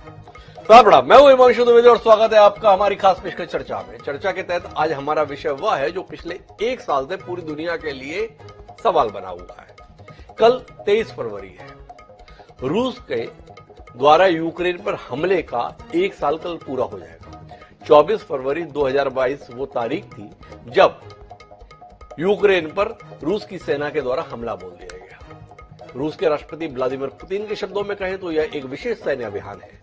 मैं हूं हिमांशु द्विवेदी और स्वागत है आपका हमारी खास पेशकश चर्चा में। चर्चा के तहत आज हमारा विषय वह है जो पिछले एक साल से पूरी दुनिया के लिए सवाल बना हुआ है। कल 23 फरवरी है। रूस के द्वारा यूक्रेन पर हमले का एक साल कल पूरा हो जाएगा। 24 फरवरी 2022 वो तारीख थी जब यूक्रेन पर रूस की सेना के द्वारा हमला बोल दिया गया। रूस के राष्ट्रपति व्लादिमीर पुतिन के शब्दों में कहें तो यह एक विशेष सैन्य अभियान है,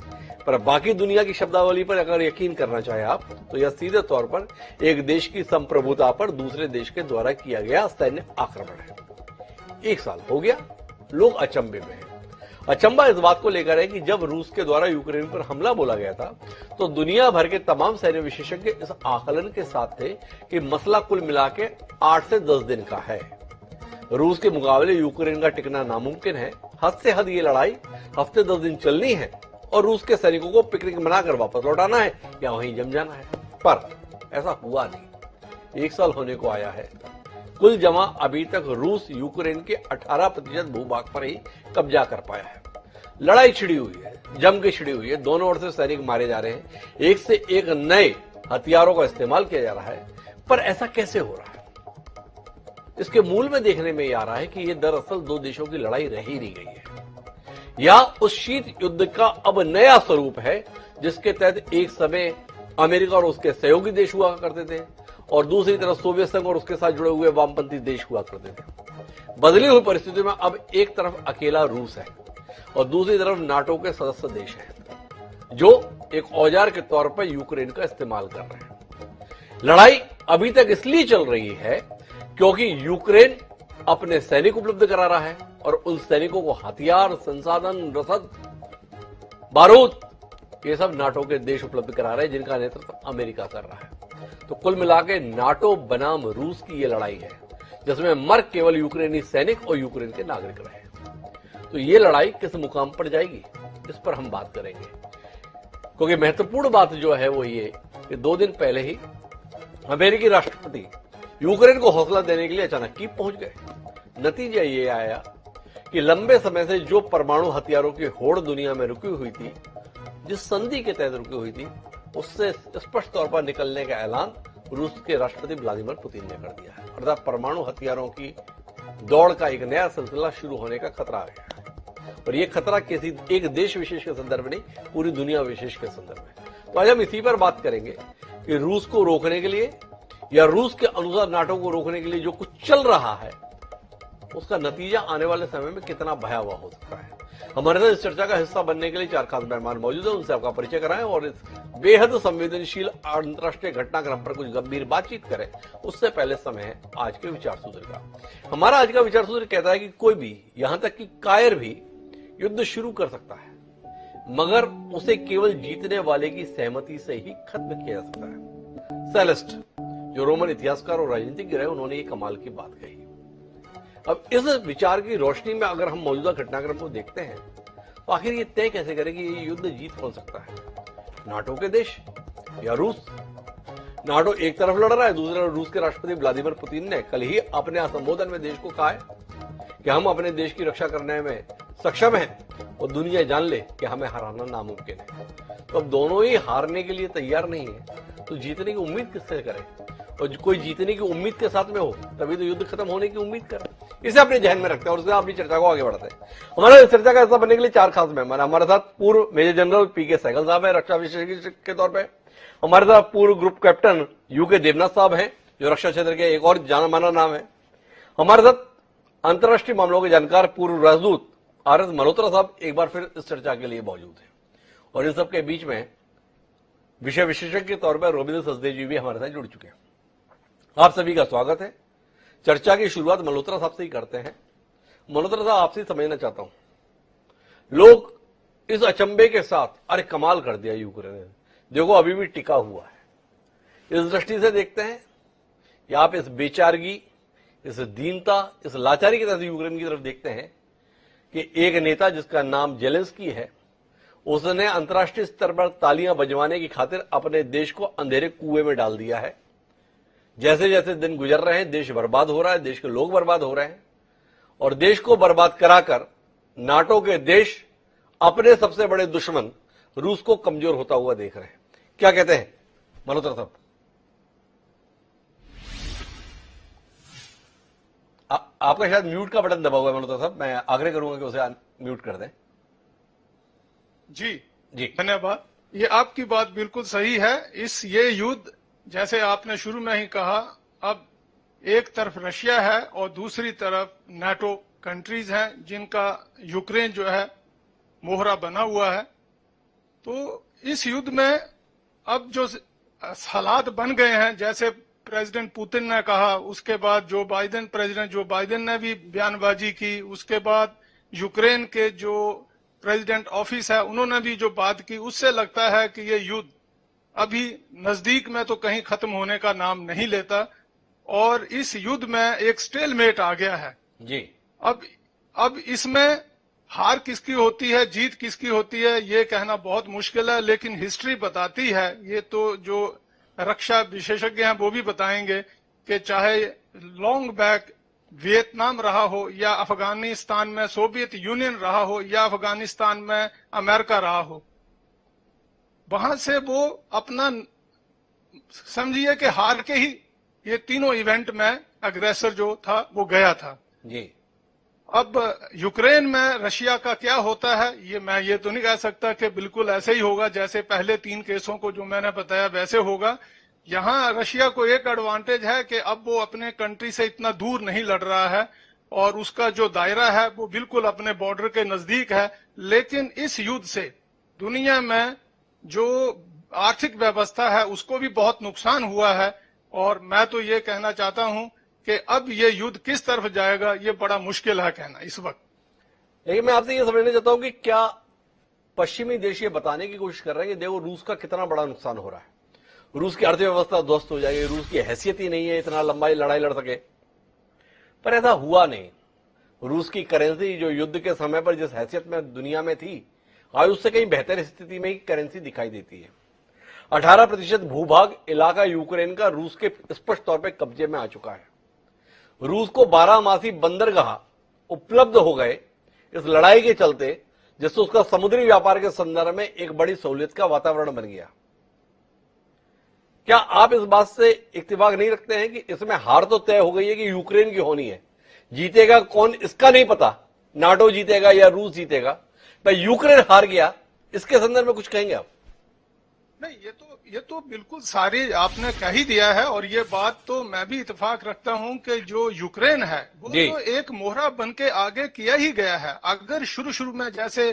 पर बाकी दुनिया की शब्दावली पर अगर यकीन करना चाहे आप तो यह सीधे तौर पर एक देश की संप्रभुता पर दूसरे देश के द्वारा किया गया सैन्य आक्रमण है। एक साल हो गया, लोग अचंभे में हैं। अचंभा इस बात को लेकर है कि जब रूस के द्वारा यूक्रेन पर हमला बोला गया था तो दुनिया भर के तमाम सैन्य विशेषज्ञ इस आकलन के साथ थे कि मसला कुल मिला के 8 से 10 दिन का है। रूस के मुकाबले यूक्रेन का टिकना नामुमकिन है। हद से हद ये लड़ाई हफ्ते 10 दिन चलनी है और रूस के सैनिकों को पिकनिक मनाकर वापस लौटाना है या वहीं जम जाना है, पर ऐसा हुआ नहीं। एक साल होने को आया है। कुल जमा अभी तक रूस यूक्रेन के 18% भूभाग पर ही कब्जा कर पाया है। लड़ाई छिड़ी हुई है, जम के छिड़ी हुई है। दोनों ओर से सैनिक मारे जा रहे हैं, एक से एक नए हथियारों का इस्तेमाल किया जा रहा है। पर ऐसा कैसे हो रहा है? इसके मूल में देखने में आ रहा है कि यह दरअसल दो देशों की लड़ाई रह ही नहीं गई है, या उस शीत युद्ध का अब नया स्वरूप है जिसके तहत एक समय अमेरिका और उसके सहयोगी देश हुआ करते थे और दूसरी तरफ सोवियत संघ और उसके साथ जुड़े हुए वामपंथी देश हुआ करते थे। बदली हुई परिस्थिति में अब एक तरफ अकेला रूस है और दूसरी तरफ नाटो के सदस्य देश हैं जो एक औजार के तौर पर यूक्रेन का इस्तेमाल कर रहे हैं। लड़ाई अभी तक इसलिए चल रही है क्योंकि यूक्रेन अपने सैनिक उपलब्ध करा रहा है और उन सैनिकों को हथियार, संसाधन, रसद, बारूद ये सब नाटो के देश उपलब्ध करा रहे हैं जिनका नेतृत्व अमेरिका कर रहा है। तो कुल मिला के नाटो बनाम रूस की ये लड़ाई है जिसमें मर केवल यूक्रेनी सैनिक और यूक्रेन के नागरिक रहे। तो ये लड़ाई किस मुकाम पर जाएगी, इस पर हम बात करेंगे, क्योंकि महत्वपूर्ण बात जो है वो ये कि 2 दिन पहले ही अमेरिकी राष्ट्रपति यूक्रेन को हौसला देने के लिए अचानक कीव पहुंच गए। नतीजा ये आया कि लंबे समय से जो परमाणु हथियारों की होड़ दुनिया में रुकी हुई थी, जिस संधि के तहत रुकी हुई थी, उससे स्पष्ट तौर पर निकलने का ऐलान रूस के राष्ट्रपति व्लादिमीर पुतिन ने कर दिया है। अर्थात परमाणु हथियारों की दौड़ का एक नया सिलसिला शुरू होने का खतरा आ गया है और यह खतरा किसी एक देश विशेष के संदर्भ नहीं, पूरी दुनिया विशेष के संदर्भ में। तो आज हम इसी पर बात करेंगे कि रूस को रोकने के लिए या रूस के अनुसार नाटो को रोकने के लिए जो कुछ चल रहा है उसका नतीजा आने वाले समय में कितना भयावह हो सकता है। हमारे साथ इस चर्चा का हिस्सा बनने के लिए 4 खास मेहमान मौजूद हैं, उनसे आपका परिचय कराएं और इस बेहद संवेदनशील अंतर्राष्ट्रीय घटनाक्रम पर कुछ गंभीर बातचीत करें। उससे पहले समय है आज के विचार सूत्र का। हमारा आज का विचार सूत्र कहता है कि कोई भी, यहां तक कि कायर भी युद्ध शुरू कर सकता है, मगर उसे केवल जीतने वाले की सहमति से ही खत्म किया जा सकता है। सेलेस्ट, जो रोमन इतिहासकार और राजनीतिज्ञ रहे, उन्होंने ये कमाल की बात कही। अब इस विचार की रोशनी में अगर हम मौजूदा घटनाक्रम को देखते हैं तो आखिर ये तय कैसे करें कि ये युद्ध जीत कौन सकता है, नाटो के देश या रूस? नाटो एक तरफ लड़ रहा है, दूसरी तरफ रूस के राष्ट्रपति व्लादिमीर पुतिन ने कल ही अपने संबोधन में देश को कहा है कि हम अपने देश की रक्षा करने में सक्षम हैं और दुनिया जान ले कि हमें हराना नामुमकिन है। तो अब दोनों ही हारने के लिए तैयार नहीं है तो जीतने की उम्मीद किससे करें? और कोई जीतने की उम्मीद के साथ में हो तभी तो युद्ध खत्म होने की उम्मीद करे। इसे अपने ध्यान में रखते हैं और उससे अपनी चर्चा को आगे बढ़ाते हैं। हमारा इस चर्चा का हिस्सा बनने के लिए 4 खास मेहमान। हमारे साथ पूर्व मेजर जनरल पीके सहगल साहब है, रक्षा विशेषज्ञ के तौर पर। हमारे साथ पूर्व ग्रुप कैप्टन यूके देवनाथ साहब हैं, जो रक्षा क्षेत्र के एक और जाना माना नाम है। हमारे साथ अंतर्राष्ट्रीय मामलों के जानकार पूर्व राजदूत RS मल्होत्रा साहब एक बार फिर इस चर्चा के लिए मौजूद है। और इन सबके बीच में विषय विशेषज्ञ के तौर पर रविंद्र सचदेव जी भी हमारे साथ जुड़ चुके हैं। आप सभी का स्वागत है। चर्चा की शुरुआत मल्होत्रा साहब से ही करते हैं। मल्होत्रा साहब, आपसे समझना चाहता हूं, लोग इस अचंभे के साथ अरे कमाल कर दिया यूक्रेन ने, देखो अभी भी टिका हुआ है, इस दृष्टि से देखते हैं या आप इस बेचारगी, इस दीनता, इस लाचारी की तरफ यूक्रेन की तरफ देखते हैं कि एक नेता जिसका नाम जेलेंस्की है, उसने अंतर्राष्ट्रीय स्तर पर तालियां बजवाने की खातिर अपने देश को अंधेरे कुएं में डाल दिया है। जैसे जैसे दिन गुजर रहे हैं देश बर्बाद हो रहा है, देश के लोग बर्बाद हो रहे हैं और देश को बर्बाद कराकर नाटो के देश अपने सबसे बड़े दुश्मन रूस को कमजोर होता हुआ देख रहे हैं। क्या कहते हैं मल्होत्रा साहब? आपका शायद म्यूट का बटन दबा हुआ है मल्होत्रा साहब, मैं आग्रह करूंगा कि उसे म्यूट कर दें। जी जी धन्यवाद। ये आपकी बात बिल्कुल सही है। ये युद्ध जैसे आपने शुरू में ही कहा, अब एक तरफ रशिया है और दूसरी तरफ नाटो कंट्रीज हैं जिनका यूक्रेन जो है मोहरा बना हुआ है। तो इस युद्ध में अब जो हालात बन गए हैं, जैसे प्रेसिडेंट पुतिन ने कहा, उसके बाद प्रेसिडेंट जो बाइडेन ने भी बयानबाजी की, उसके बाद यूक्रेन के जो प्रेसिडेंट ऑफिस है उन्होंने भी जो बात की, उससे लगता है कि ये युद्ध अभी नजदीक में तो कहीं खत्म होने का नाम नहीं लेता और इस युद्ध में एक स्टेलमेट आ गया है। जी अब इसमें हार किसकी होती है, जीत किसकी होती है, ये कहना बहुत मुश्किल है, लेकिन हिस्ट्री बताती है, ये तो जो रक्षा विशेषज्ञ हैं वो भी बताएंगे कि चाहे लॉन्ग बैक वियतनाम रहा हो या अफगानिस्तान में सोवियत यूनियन रहा हो या अफगानिस्तान में अमेरिका रहा हो, वहां से वो अपना समझिए कि हार के ही ये तीनों इवेंट में अग्रेसर जो था वो गया था। जी अब यूक्रेन में रशिया का क्या होता है, मैं ये तो नहीं कह सकता कि बिल्कुल ऐसे ही होगा जैसे पहले 3 केसों को जो मैंने बताया वैसे होगा। यहाँ रशिया को एक एडवांटेज है कि अब वो अपने कंट्री से इतना दूर नहीं लड़ रहा है और उसका जो दायरा है वो बिल्कुल अपने बॉर्डर के नजदीक है। लेकिन इस युद्ध से दुनिया में जो आर्थिक व्यवस्था है उसको भी बहुत नुकसान हुआ है और मैं तो ये कहना चाहता हूं कि अब ये युद्ध किस तरफ जाएगा ये बड़ा मुश्किल है कहना इस वक्त। लेकिन मैं आपसे ये समझना चाहता हूं कि क्या पश्चिमी देश ये बताने की कोशिश कर रहे हैं कि देखो रूस का कितना बड़ा नुकसान हो रहा है, रूस की अर्थव्यवस्था ध्वस्त हो जाएगी, रूस की हैसियत ही नहीं है इतना लंबा लड़ाई लड़ सके। पर ऐसा हुआ नहीं। रूस की करेंसी जो युद्ध के समय पर जिस हैसियत में दुनिया में थी, आज उससे कहीं बेहतर स्थिति में ही करेंसी दिखाई देती है। 18% भूभाग इलाका यूक्रेन का रूस के स्पष्ट तौर पर कब्जे में आ चुका है। रूस को 12मासी बंदरगाह उपलब्ध हो गए इस लड़ाई के चलते, जिससे उसका समुद्री व्यापार के संदर्भ में एक बड़ी सहूलियत का वातावरण बन गया। क्या आप इस बात से इत्तेफाक नहीं रखते हैं कि इसमें हार तो तय हो गई है कि यूक्रेन की होनी है, जीतेगा कौन इसका नहीं पता, नाटो जीतेगा या रूस जीतेगा, पर यूक्रेन हार गया, इसके संदर्भ में कुछ कहेंगे आप? नहीं, ये तो बिल्कुल सारी आपने कह ही दिया है और ये बात तो मैं भी इत्तेफाक रखता हूं कि जो यूक्रेन है वो तो एक मोहरा बन के आगे किया ही गया है। अगर शुरू में जैसे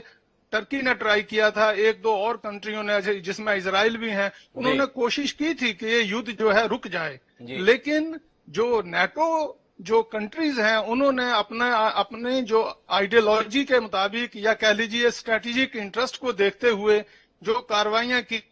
टर्की ने ट्राई किया था, 1-2 और कंट्रियों ने जिसमें इजराइल भी हैं, उन्होंने कोशिश की थी कि ये युद्ध जो है रुक जाए, लेकिन जो नाटो जो कंट्रीज हैं उन्होंने अपने जो आइडियोलॉजी के मुताबिक या कह लीजिए स्ट्रेटेजिक इंटरेस्ट को देखते हुए जो कार्रवाइयां की,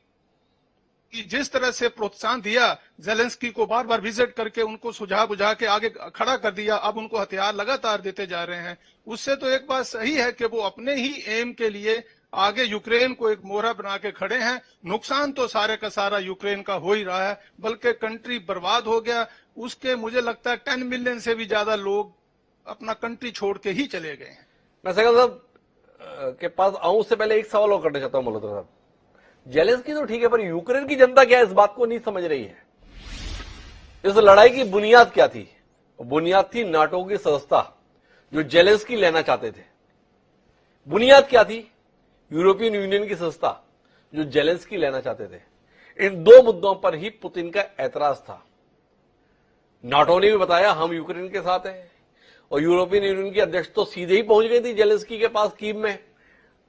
जिस तरह से प्रोत्साहन दिया, जेलेंस्की को बार बार विजिट करके उनको सुझा बुझा के आगे खड़ा कर दिया, अब उनको हथियार लगातार देते जा रहे हैं, उससे तो एक बात सही है कि वो अपने ही एम के लिए आगे यूक्रेन को एक मोहरा बना के खड़े हैं। नुकसान तो सारे का सारा यूक्रेन का हो ही रहा है, बल्कि कंट्री बर्बाद हो गया। उसके मुझे लगता है 10 मिलियन से भी ज्यादा लोग अपना कंट्री छोड़ के ही चले गए हैं। मैं सहगल साहब के पास आऊं उससे पहले एक सवाल और करना चाहता हूं मल्होत्रा साहब। जेलेंस्की तो ठीक है, पर यूक्रेन की जनता क्या इस बात को नहीं समझ रही है? इस लड़ाई की बुनियाद क्या थी? बुनियाद थी नाटो की सदस्यता जो जेलेंस्की लेना चाहते थे। बुनियाद क्या थी? यूरोपियन यूनियन की सदस्यता जो जेलेंस्की लेना चाहते थे। इन 2 मुद्दों पर ही पुतिन का ऐतराज था। नाटो ने भी बताया हम यूक्रेन के साथ हैं, और यूरोपियन यूनियन की अध्यक्ष तो सीधे ही पहुंच गई थी जेलेंस्की के पास कीव में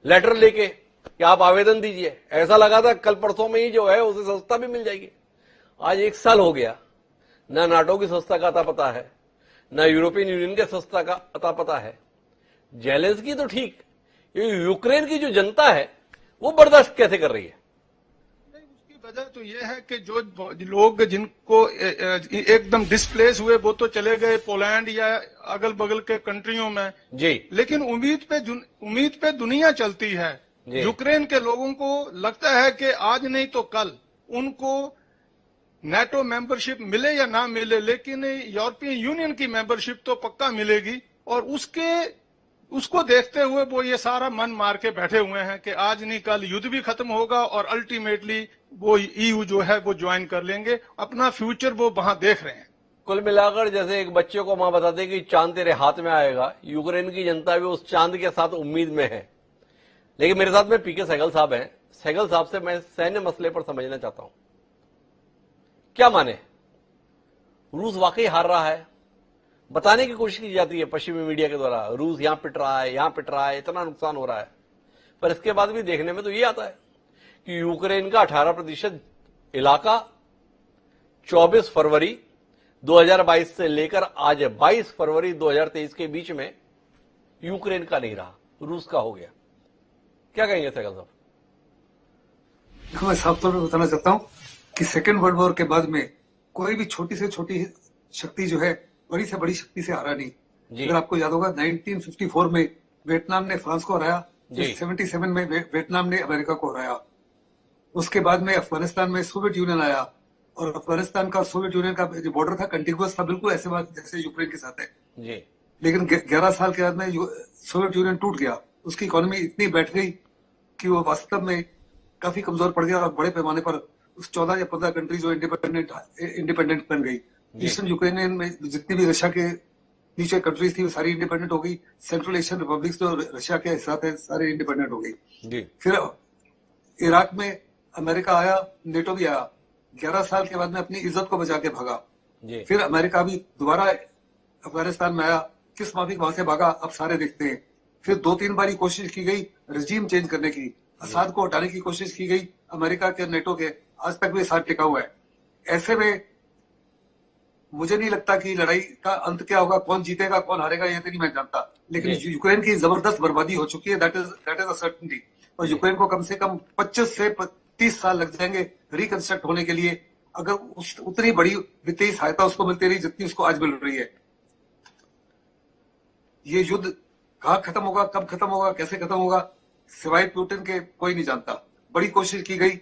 लेटर लेके कि आप आवेदन दीजिए। ऐसा लगा था कल परसों में ही जो है उसे सस्ता भी मिल जाएगी। आज 1 साल हो गया, ना नाटो की सस्ता का अता पता है, ना यूरोपियन यूनियन के सस्ता का अता पता है। जेलेंस्की तो ठीक, ये यूक्रेन की जो जनता है वो बर्दाश्त कैसे कर रही है? उसकी वजह तो ये है कि जो लोग जिनको एकदम डिस्प्लेस हुए वो तो चले गए पोलैंड या अगल बगल के कंट्रियों में जी, लेकिन उम्मीद पे दुनिया चलती है। यूक्रेन के लोगों को लगता है कि आज नहीं तो कल उनको नाटो मेंबरशिप मिले या ना मिले, लेकिन यूरोपियन यूनियन की मेंबरशिप तो पक्का मिलेगी और उसको देखते हुए वो ये सारा मन मार के बैठे हुए हैं कि आज नहीं कल युद्ध भी खत्म होगा और अल्टीमेटली वो ईयू जो है वो ज्वाइन कर लेंगे, अपना फ्यूचर वो वहां देख रहे हैं। कुल मिलाकर जैसे एक बच्चे को मां बताते कि चांद तेरे हाथ में आएगा, यूक्रेन की जनता भी उस चांद के साथ उम्मीद में है। लेकिन मेरे साथ में पीके सहगल साहब हैं। सहगल साहब से मैं सैन्य मसले पर समझना चाहता हूं, क्या माने, रूस वाकई हार रहा है? बताने की कोशिश की जाती है पश्चिमी मीडिया के द्वारा, रूस यहां पिट रहा है, यहां पिट रहा है, इतना नुकसान हो रहा है, पर इसके बाद भी देखने में तो ये आता है कि यूक्रेन का 18% इलाका 24 फरवरी 2022 से लेकर आज 22 फरवरी 2023 के बीच में यूक्रेन का नहीं रहा, रूस का हो गया। क्या कहेंगे सहगल साहब? देखो, मैं साफ तौर पर बताना चाहता हूं कि सेकेंड वर्ल्ड वॉर के बाद में कोई भी छोटी से छोटी शक्ति जो है बड़ी से बड़ी शक्ति से हारा नहीं। अगर आपको याद होगा 1954 में वियतनाम ने फ्रांस को हराया, 77 में वियतनाम ने अमेरिका को हराया, उसके बाद में अफगानिस्तान में सोवियत यूनियन आया और अफगानिस्तान का सोवियत यूनियन का जो बॉर्डर था कंटिगुअस था, बिल्कुल ऐसे बात जैसे यूक्रेन के साथ है जी। लेकिन 11 साल के बाद में सोवियत यूनियन टूट गया, उसकी इकोनॉमी इतनी बैठ गई कि वो वास्तव में काफी कमजोर पड़ गया और बड़े पैमाने पर उस 14 या 15 कंट्री जो इंडिपेंडेंट बन गई। ईस्टर्न यूक्रेनियन में जितनी भी रशिया के नीचे कंट्रीज थी वो सारी इंडिपेंडेंट हो गई। सेंट्रल एशियन रिपब्लिक्स जो रशिया के साथ है सारे इंडिपेंडेंट हो गई। फिर इराक में अमेरिका आया, नेटो भी आया, 11 साल के बाद में अपनी इज्जत को बचा के भागा। फिर अमेरिका भी दोबारा अफगानिस्तान में आया, किस माफिक वहां से भागा अब सारे देखते हैं। फिर 2-3 बारी कोशिश की गई रजीम चेंज करने की, असाद को हटाने की कोशिश की गई अमेरिका के, नेटो के, आज तक भी साथ टिका हुआ है। ऐसे में मुझे नहीं लगता कि लड़ाई का अंत क्या होगा, कौन जीतेगा कौन हारेगा ये तो नहीं मैं जानता, लेकिन यूक्रेन की जबरदस्त बर्बादी हो चुकी है, दैट इज अ सर्टेनिटी। और यूक्रेन को कम से कम 25 से 30 साल लग जाएंगे रिकंस्ट्रक्ट होने के लिए, अगर उतनी बड़ी वित्तीय सहायता उसको मिलती रही जितनी उसको आज मिल रही है। ये युद्ध कहाँ खत्म होगा, कब खत्म होगा, कैसे खत्म होगा, सिवाय पुतिन के कोई नहीं जानता। बड़ी कोशिश की गई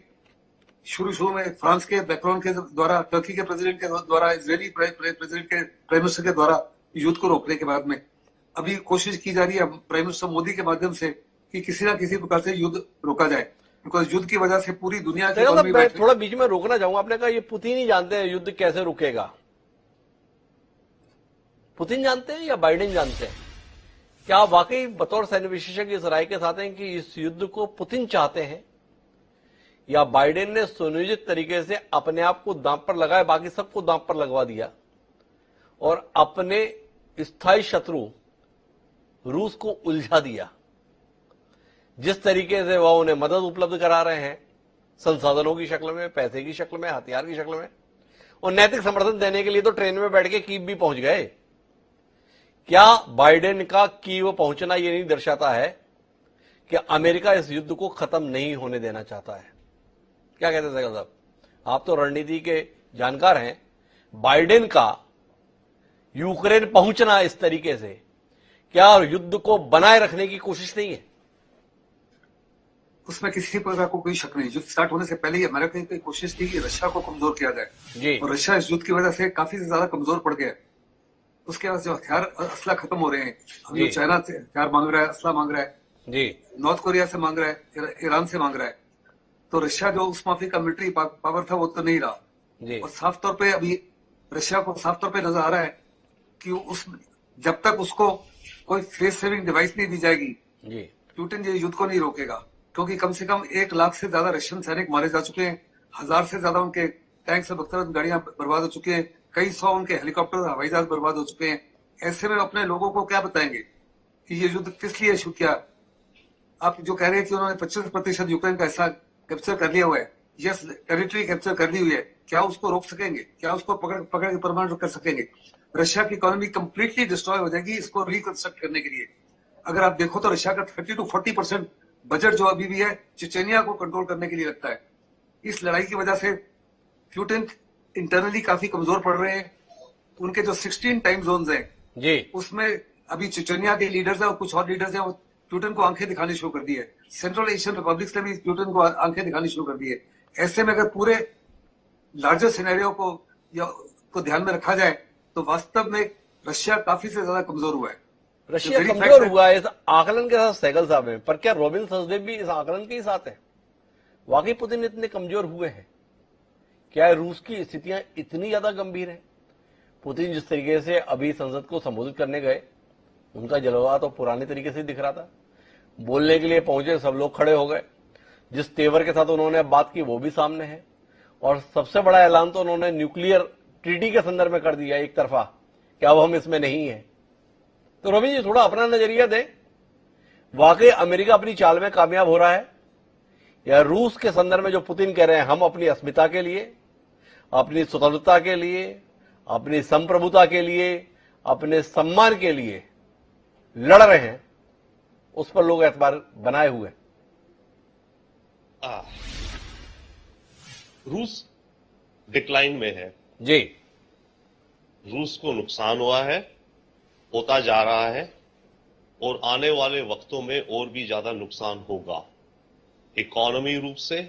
शुरू में फ्रांस के मैक्रोन के द्वारा, टर्की के प्रेसिडेंट के द्वारा, इजरायली प्रेसिडेंट के प्राइम मिनिस्टर के द्वारा युद्ध को रोकने के बाद में अभी कोशिश की जा रही है प्राइम मिनिस्टर मोदी के माध्यम से कि किसी ना किसी प्रकार से युद्ध रोका जाए, बिकॉज युद्ध की वजह से पूरी दुनिया की मैं थोड़ा बीच में रोकना चाहूंगा। आपने कहा ये पुतिन ही जानते हैं युद्ध कैसे रुकेगा, पुतिन जानते हैं या बाइडेन जानते हैं? क्या आप वाकई बतौर सैन्य विशेषज्ञ इस राय के साथ हैं कि इस युद्ध को पुतिन चाहते हैं या बाइडेन ने सुनियोजित तरीके से अपने आप को दांव पर लगाया, बाकी सबको दांव पर लगवा दिया और अपने स्थायी शत्रु रूस को उलझा दिया? जिस तरीके से वह उन्हें मदद उपलब्ध करा रहे हैं, संसाधनों की शक्ल में, पैसे की शक्ल में, हथियार की शक्ल में, और नैतिक समर्थन देने के लिए तो ट्रेन में बैठ के कीव भी पहुंच गए। क्या बाइडेन का कीव पहुंचना यह नहीं दर्शाता है कि अमेरिका इस युद्ध को खत्म नहीं होने देना चाहता है? क्या कहते हैं सहगल साहब, आप तो रणनीति के जानकार हैं, बाइडेन का यूक्रेन पहुंचना इस तरीके से क्या युद्ध को बनाए रखने की कोशिश नहीं है? उसमें किसी प्रकार को कोई शक नहीं। युद्ध स्टार्ट होने से पहले ही अमेरिका ने कोशिश की कि रशिया को कमजोर किया जाए और रशिया इस युद्ध की वजह से काफी ज्यादा कमजोर पड़ गया। उसके बाद जो हथियार असला खत्म हो रहे हैं, अभी चाइना से हथियार मांग रहा है, असला मांग रहा है, नॉर्थ कोरिया से मांग रहा है, ईरान से मांग रहा है, तो रशिया जो उस माफी का मिलिट्री पावर था वो तो नहीं रहा। और साफ तौर पे अभी रशिया को साफ तौर पे नजर आ रहा है कि उस जब तक उसको कोई फेस सेविंग डिवाइस नहीं दी जाएगी पुतिन ये युद्ध को नहीं रोकेगा, क्योंकि कम से कम 1 लाख से ज्यादा रशियन सैनिक मारे जा चुके हैं, 1000 से ज्यादा उनके टैंक से बख्तर गाड़ियां बर्बाद हो चुकी हैं, कई 100 उनके हेलीकॉप्टर हवाई जहाज बर्बाद हो चुके हैं। ऐसे में अपने लोगों को क्या बताएंगे कि ये युद्ध किस लिए शुरू किया? आप जो कह रहे हैं कि उन्होंने 25% यूक्रेन का हिस्सा कैप्चर कर लिया हुआ है, यस, टेरिटरी कैप्चर कर ली हुई है, क्या उसको रोक सकेंगे? क्या उसको पकड़ के परमानेंट कर सकेंगे? रशिया की इकोनॉमी कंप्लीटली डिस्ट्रॉय हो जाएगी इसको रिकंस्ट्रक्ट करने के लिए। अगर आप देखो तो रशिया का 30 to 40% बजट जो अभी भी है चेचेनिया को कंट्रोल करने के लिए लगता है। इस लड़ाई की वजह से पुतिन इंटरनली काफी कमजोर पड़ रहे हैं। उनके जो 16 टाइम जोन्स हैं उसमें अभी चेचेनिया के लीडर्स हैं और कुछ और लीडर्स हैं, पुतिन को आंखें दिखानी शुरू कर दी है। सेंट्रल एशियन रिपब्लिक्स ने भी पुतिन को आंखें दिखानी शुरू कर दी है। ऐसे में अगर पूरे लार्जर सिनेरियो को ध्यान में रखा जाए तो वास्तव में रशिया काफी से ज्यादा कमजोर हुआ है। रशिया very कमजोर fact हुआ है इस आकलन के साथ सहगल साहब हैं, पर क्या रॉबिन सचदेव भी इस आकलन के ही साथ है? वाकई पुतिन इतने कमजोर हुए हैं? क्या रूस की स्थितियां इतनी ज्यादा गंभीर है? पुतिन जिस तरीके से अभी संसद को संबोधित करने गए, उनका जलवा तो पुराने तरीके से दिख रहा था। बोलने के लिए पहुंचे, सब लोग खड़े हो गए। जिस तेवर के साथ उन्होंने बात की वो भी सामने है, और सबसे बड़ा ऐलान तो उन्होंने न्यूक्लियर ट्रीटी के संदर्भ में कर दिया एक तरफा, कि अब हम इसमें नहीं है। तो रवि जी थोड़ा अपना नजरिया दें, वाकई अमेरिका अपनी चाल में कामयाब हो रहा है, या रूस के संदर्भ में जो पुतिन कह रहे हैं हम अपनी अस्मिता के लिए, अपनी स्वतंत्रता के लिए, अपनी संप्रभुता के लिए, अपने सम्मान के लिए लड़ रहे हैं, उस पर लोग एतबार बनाए हुए हैं? रूस डिक्लाइन में है जी। रूस को नुकसान हुआ है, होता जा रहा है, और आने वाले वक्तों में और भी ज्यादा नुकसान होगा, इकोनॉमी रूप से,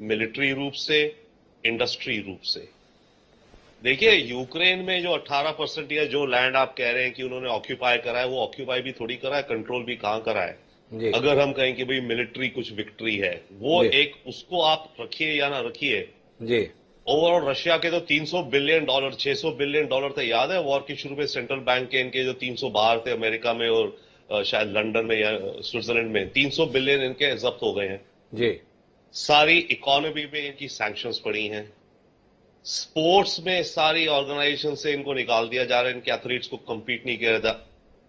मिलिट्री रूप से, इंडस्ट्री रूप से। देखिए, यूक्रेन में जो 18% या जो लैंड आप कह रहे हैं कि उन्होंने ऑक्यूपाई करा है, वो ऑक्यूपाई भी थोड़ी करा है, कंट्रोल भी कहां करा है। अगर हम कहें कि भाई मिलिट्री कुछ विक्ट्री है, वो एक उसको आप रखिए या ना रखिए जी। ओवरऑल रशिया के तो $300 बिलियन, $600 बिलियन तो याद है वॉर के शुरू में सेंट्रल बैंक के इनके जो 300 बाहर थे अमेरिका में और शायद लंदन में या स्विट्जरलैंड में 300 बिलियन इनके जब्त हो गए हैं जी। सारी इकोनॉमी में इनकी सैंक्शंस पड़ी हैं, स्पोर्ट्स में सारी ऑर्गेनाइजेशन से इनको निकाल दिया जा रहा है, इनके एथलीट्स को कंपीट नहीं किया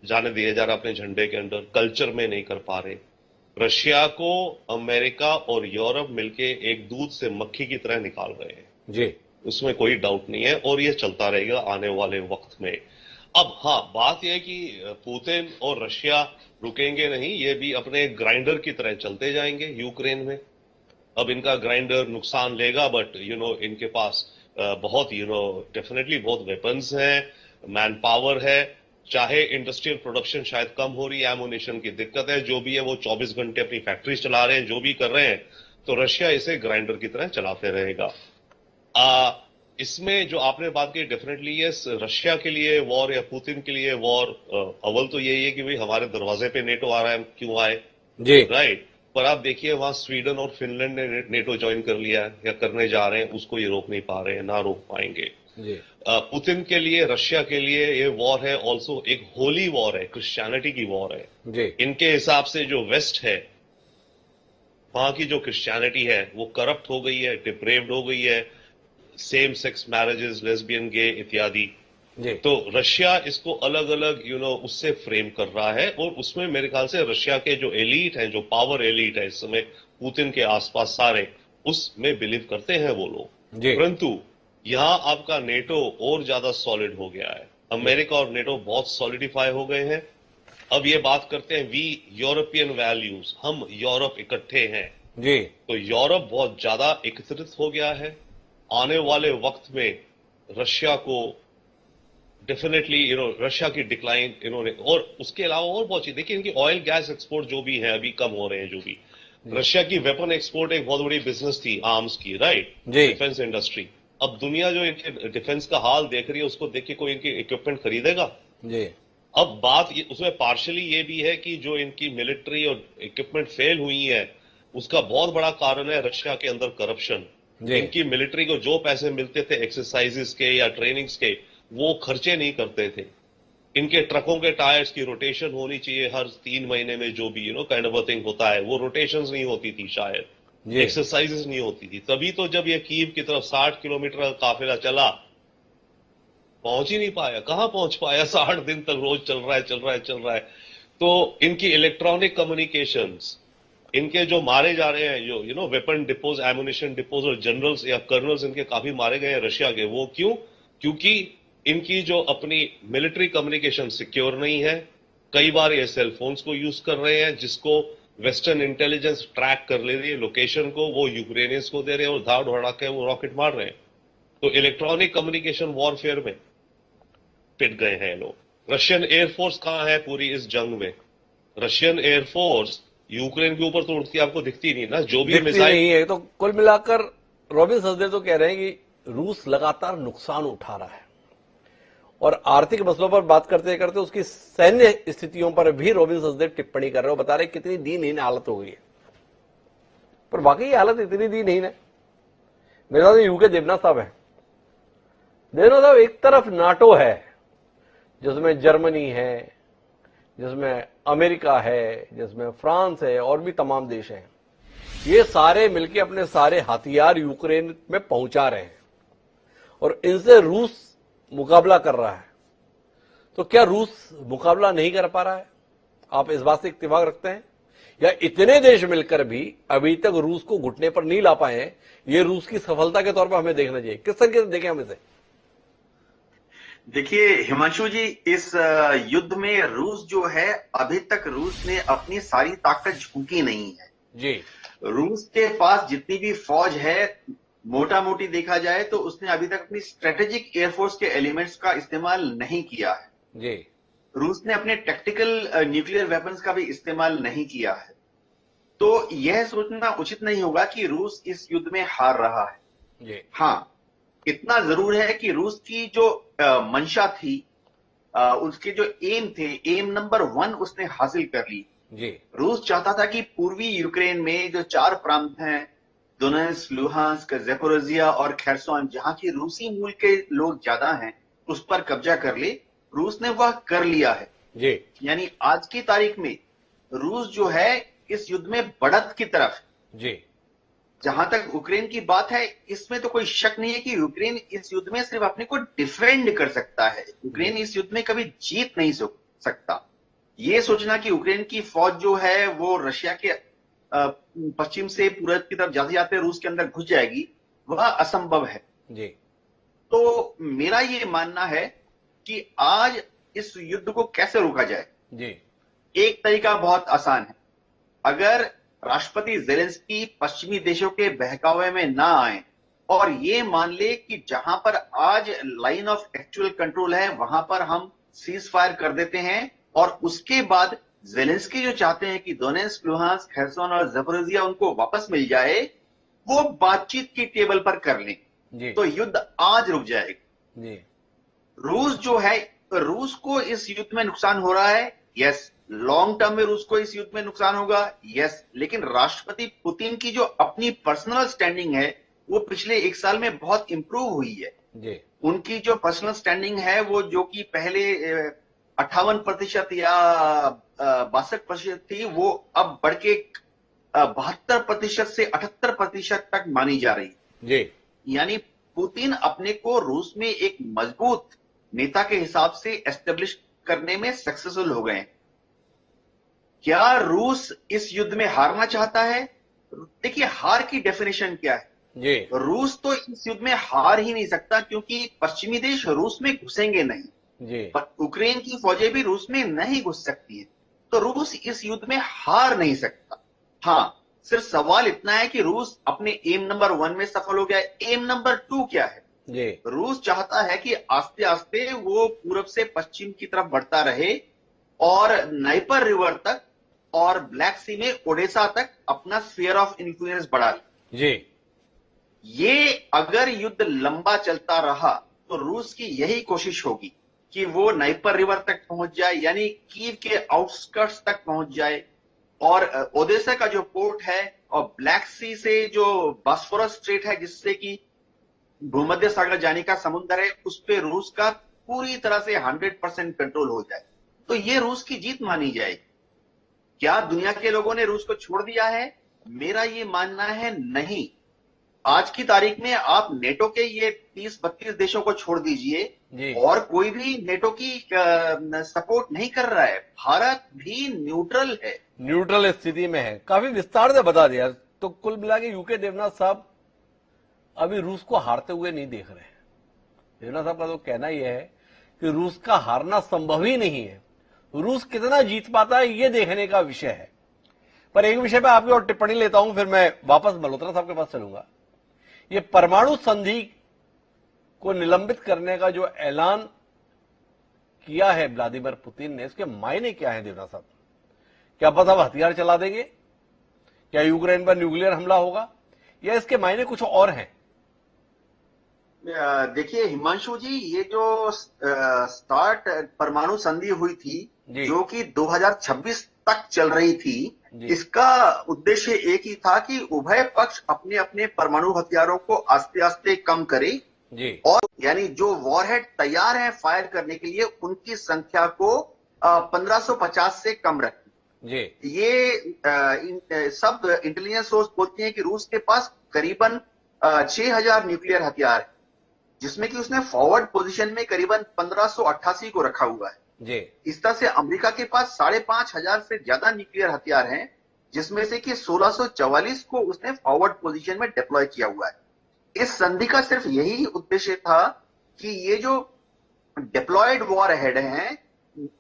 जाने दिया जा रहा अपने झंडे के अंदर, कल्चर में नहीं कर पा रहे। रशिया को अमेरिका और यूरोप मिलके एक दूध से मक्खी की तरह निकाल रहे हैं जी, उसमें कोई डाउट नहीं है, और ये चलता रहेगा आने वाले वक्त में। अब हाँ, बात यह है कि पुतिन और रशिया रुकेंगे नहीं, ये भी अपने ग्राइंडर की तरह चलते जाएंगे यूक्रेन में। अब इनका ग्राइंडर नुकसान लेगा, बट इनके पास बहुत डेफिनेटली बहुत वेपन्स हैं, मैन पावर है, चाहे इंडस्ट्रियल प्रोडक्शन शायद कम हो रही है, एमुनिशन की दिक्कत है, जो भी है वो 24 घंटे अपनी फैक्ट्रीज चला रहे हैं, जो भी कर रहे हैं, तो रशिया इसे ग्राइंडर की तरह चलाते रहेगा। इसमें जो आपने बात की डेफिनेटली ये रशिया के लिए वॉर या पुतिन के लिए वॉर, अव्वल तो यही है कि भाई हमारे दरवाजे पे नेटो आ रहा है, हम क्यों आए जी, राइट। पर आप देखिए वहां स्वीडन और फिनलैंड ने नेटो ज्वाइन कर लिया है या करने जा रहे हैं, उसको ये रोक नहीं पा रहे हैं, ना रोक पाएंगे जी। पुतिन के लिए, रशिया के लिए ये वॉर है ऑल्सो एक होली वॉर है, क्रिश्चियनिटी की वॉर है जी। इनके हिसाब से जो वेस्ट है वहां की जो क्रिश्चियनिटी है वो करप्ट हो गई है, डिप्रेव्ड हो गई है, सेम सेक्स मैरिजेस, लेस्बियन, गे इत्यादि। तो रशिया इसको अलग अलग उससे फ्रेम कर रहा है, और उसमें मेरे ख्याल से रशिया के जो एलीट है, जो पावर एलीट है इस समय पुतिन के आसपास सारे, उसमें बिलीव करते हैं वो लोग। परंतु यहां आपका नेटो और ज्यादा सॉलिड हो गया है, अमेरिका और नेटो बहुत सॉलिडिफाई हो गए हैं। अब ये बात करते हैं वी यूरोपियन वैल्यूज, हम यूरोप इकट्ठे हैं जी। तो यूरोप बहुत ज्यादा एकत्रित हो गया है। आने वाले वक्त में रशिया को डेफिनेटली रशिया की डिक्लाइन इन्होंने, और उसके अलावा और बहुत चीज देखिए, इनकी ऑयल गैस एक्सपोर्ट जो भी है अभी कम हो रहे हैं, जो भी रशिया की वेपन एक्सपोर्ट एक बहुत बड़ी बिजनेस थी आर्म्स की, राइट, डिफेंस इंडस्ट्री। अब दुनिया जो इनके डिफेंस का हाल देख रही है, उसको देख के कोई इनकी इक्विपमेंट खरीदेगा जी। अब बात उसमें पार्शियली ये भी है कि जो इनकी मिलिट्री और इक्विपमेंट फेल हुई है, उसका बहुत बड़ा कारण है रशिया के अंदर करप्शन। इनकी मिलिट्री को जो पैसे मिलते थे एक्सरसाइजेस के या ट्रेनिंग्स के, वो खर्चे नहीं करते थे। इनके ट्रकों के टायर्स की रोटेशन होनी चाहिए हर 3 महीने में, जो भी काइंड ऑफ थिंग होता है, वो रोटेशंस नहीं होती थी, शायद एक्सरसाइजेस नहीं होती थी। तभी तो जब ये कीव की तरफ 60 किलोमीटर का काफिला चला, पहुंच ही नहीं पाया। कहां पहुंच पाया? 60 दिन तक रोज चल रहा है। तो इनकी इलेक्ट्रॉनिक कम्युनिकेशंस, इनके जो मारे जा रहे हैं, जो वेपन डिपोज, एमुनिशन डिपोज और जनरल्स या कर्नल्स इनके काफी मारे गए हैं रशिया के। वो क्यों? क्योंकि इनकी जो अपनी मिलिट्री कम्युनिकेशन सिक्योर नहीं है। कई बार ये सेल फोन्स को यूज कर रहे हैं, जिसको वेस्टर्न इंटेलिजेंस ट्रैक कर ले रही है लोकेशन को, वो यूक्रेनियंस को दे रहे हैं और धाड़ धड़ा के वो रॉकेट मार रहे हैं। तो इलेक्ट्रॉनिक कम्युनिकेशन वॉरफेयर में पिट गए हैं लोग। रशियन एयरफोर्स कहां है पूरी इस जंग में? रशियन एयरफोर्स यूक्रेन के ऊपर तो उड़ती आपको दिखती नहीं ना, जो भी मिसाइल नहीं है। तो कुल मिलाकर रॉबिन सचदेव तो कह रहे हैं कि रूस लगातार नुकसान उठा रहा है, और आर्थिक मसलों पर बात करते करते उसकी सैन्य स्थितियों पर भी रोबिन सचदेव टिप्पणी कर रहे हो, बता रहे कितनी दीनहीन हालत हो गई है। पर वाकई हालत इतनी दीनहीन है। मेरे साथ यूके देवनाथ साहब है। देवनाथ साहब, एक तरफ नाटो है जिसमें जर्मनी है, जिसमें अमेरिका है, जिसमें फ्रांस है और भी तमाम देश हैं, ये सारे मिलकर अपने सारे हथियार यूक्रेन में पहुंचा रहे हैं और इनसे रूस मुकाबला कर रहा है। तो क्या रूस मुकाबला नहीं कर पा रहा है? आप इस बात से इत्तेफाक रखते हैं? या इतने देश मिलकर भी अभी तक रूस को घुटने पर नहीं ला पाए हैं, ये रूस की सफलता के तौर पर हमें देखना चाहिए? किस तरीके से देखें हम इसे? देखिए हिमांशु जी, इस युद्ध में रूस जो है, अभी तक रूस ने अपनी सारी ताकत झोंकी नहीं है जी। रूस के पास जितनी भी फौज है, मोटा मोटी देखा जाए तो उसने अभी तक अपनी स्ट्रेटेजिक एयरफोर्स के एलिमेंट्स का इस्तेमाल नहीं किया है जी। रूस ने अपने टैक्टिकल न्यूक्लियर वेपन्स का भी इस्तेमाल नहीं किया है। तो यह सोचना उचित नहीं होगा कि रूस इस युद्ध में हार रहा है जी। हाँ, इतना जरूर है कि रूस की जो मंशा थी, उसके जो एम थे, एम नंबर 1 उसने हासिल कर ली जी। रूस चाहता था कि पूर्वी यूक्रेन में जो 4 प्रांत हैं, दोनेत्स्क, लुहांस्क, ज़ैपोरिज़िया और खेर्सोन, जहां की रूसी मूल के लोग ज्यादा हैं, उस पर कब्जा कर ले। रूस ने वह कर लिया है जी। यानी आज की तारीख में रूस जो है इस युद्ध में बढ़त की तरफ। जी। जहां तक यूक्रेन की बात है, इसमें तो कोई शक नहीं है कि यूक्रेन इस युद्ध में सिर्फ अपने को डिफेंड कर सकता है। यूक्रेन इस युद्ध में कभी जीत नहीं सकता। ये सोचना कि यूक्रेन की फौज जो है वो रशिया के पश्चिम से पूरब की तरफ जाते जाते रूस के अंदर घुस जाएगी, वह असंभव है जी। तो मेरा ये मानना है कि आज इस युद्ध को कैसे रोका जाए जी। एक तरीका बहुत आसान है। अगर राष्ट्रपति ज़ेलेंस्की पश्चिमी देशों के बहकावे में ना आए और ये मान ले कि जहां पर आज लाइन ऑफ एक्चुअल कंट्रोल है वहां पर हम सीज फायर कर देते हैं, और उसके बाद ज़ेलेंस्की जो चाहते हैं कि दोनेत्स्क, लुहांस्क, खेर्सोन और ज़ैपोरिज़िया उनको वापस मिल जाए, वो बातचीत की टेबल पर कर लें जी। तो युद्ध आज रुक जाएगा जी। रूस जो है, रूस को इस युद्ध में नुकसान हो रहा है, यस। लॉन्ग टर्म में रूस को इस युद्ध में नुकसान होगा, यस। लेकिन राष्ट्रपति पुतिन की जो अपनी पर्सनल स्टैंडिंग है वो पिछले 1 साल में बहुत इंप्रूव हुई है जी। उनकी जो पर्सनल स्टैंडिंग है वो, जो कि पहले 58% या 62% थी, वो अब बढ़ के 72% से 78% तक मानी जा रही है जी। यानी पुतिन अपने को रूस में एक मजबूत नेता के हिसाब से एस्टेब्लिश करने में सक्सेसफुल हो गए। क्या रूस इस युद्ध में हारना चाहता है? देखिए, हार की डेफिनेशन क्या है जी। रूस तो इस युद्ध में हार ही नहीं सकता, क्योंकि पश्चिमी देश रूस में घुसेंगे नहीं जी। पर यूक्रेन की फौजें भी रूस में नहीं घुस सकती हैं, तो रूस इस युद्ध में हार नहीं सकता। हाँ, सिर्फ सवाल इतना है कि रूस अपने एम नंबर 1 में सफल हो गया है। एम नंबर 2 क्या है जी। रूस चाहता है कि आस्ते आस्ते वो पूरब से पश्चिम की तरफ बढ़ता रहे और नाइपर रिवर तक और ब्लैक सी में ओडेसा तक अपना स्फीयर ऑफ इन्फ्लुएंस बढ़ा ले। जी। ये अगर युद्ध लंबा चलता रहा तो रूस की यही कोशिश होगी कि वो नाइपर रिवर तक पहुंच जाए, यानी कीव के आउटस्कर्ट्स तक पहुंच जाए, और ओडेसा का जो पोर्ट है और ब्लैक सी से जो बॉस्फोरस स्ट्रेट है जिससे कि भूमध्य सागर जाने का समुद्र है, उस पे रूस का पूरी तरह से 100% कंट्रोल हो जाए, तो ये रूस की जीत मानी जाएगी। क्या दुनिया के लोगों ने रूस को छोड़ दिया है? मेरा ये मानना है नहीं। आज की तारीख में आप नेटो के ये 30-32 देशों को छोड़ दीजिए और कोई भी नेटो की सपोर्ट नहीं कर रहा है। भारत भी न्यूट्रल है, न्यूट्रल स्थिति में है। काफी विस्तार से बता दिया। तो कुल मिला के यूके देवनाथ साहब अभी रूस को हारते हुए नहीं देख रहे हैं। देवनाथ साहब का तो कहना यह है कि रूस का हारना संभव ही नहीं है, रूस कितना जीत पाता है ये देखने का विषय है। पर एक विषय पे आपकी और टिप्पणी लेता हूं, फिर मैं वापस मल्होत्रा साहब के पास चलूंगा। ये परमाणु संधि को निलंबित करने का जो ऐलान किया है व्लादिमीर पुतिन ने, इसके मायने क्या है देवनाथ साहब? क्या बस अब हथियार चला देंगे? क्या यूक्रेन पर न्यूक्लियर हमला होगा? या इसके मायने कुछ और हैं? देखिए हिमांशु जी, ये जो स्टार्ट परमाणु संधि हुई थी जो कि 2026 तक चल रही थी, इसका उद्देश्य एक ही था कि उभय पक्ष अपने अपने परमाणु हथियारों को आस्ते आस्ते कम करे और यानी जो वॉरहेड तैयार है फायर करने के लिए उनकी संख्या को 1550 से कम रखे। ये सब इंटेलिजेंस सोर्स बोलती हैं कि रूस के पास करीबन 6000 न्यूक्लियर हथियार है, जिसमें कि उसने फॉरवर्ड पोजीशन में करीबन 1588 को रखा हुआ है। इस तरह से अमेरिका के पास 5500 से ज्यादा न्यूक्लियर हथियार हैं, जिसमें से कि 1644 को उसने फॉरवर्ड पोजीशन में डिप्लॉय किया हुआ है। इस संधि का सिर्फ यही उद्देश्य था कि ये जो डिप्लॉयड वॉर हेड हैं,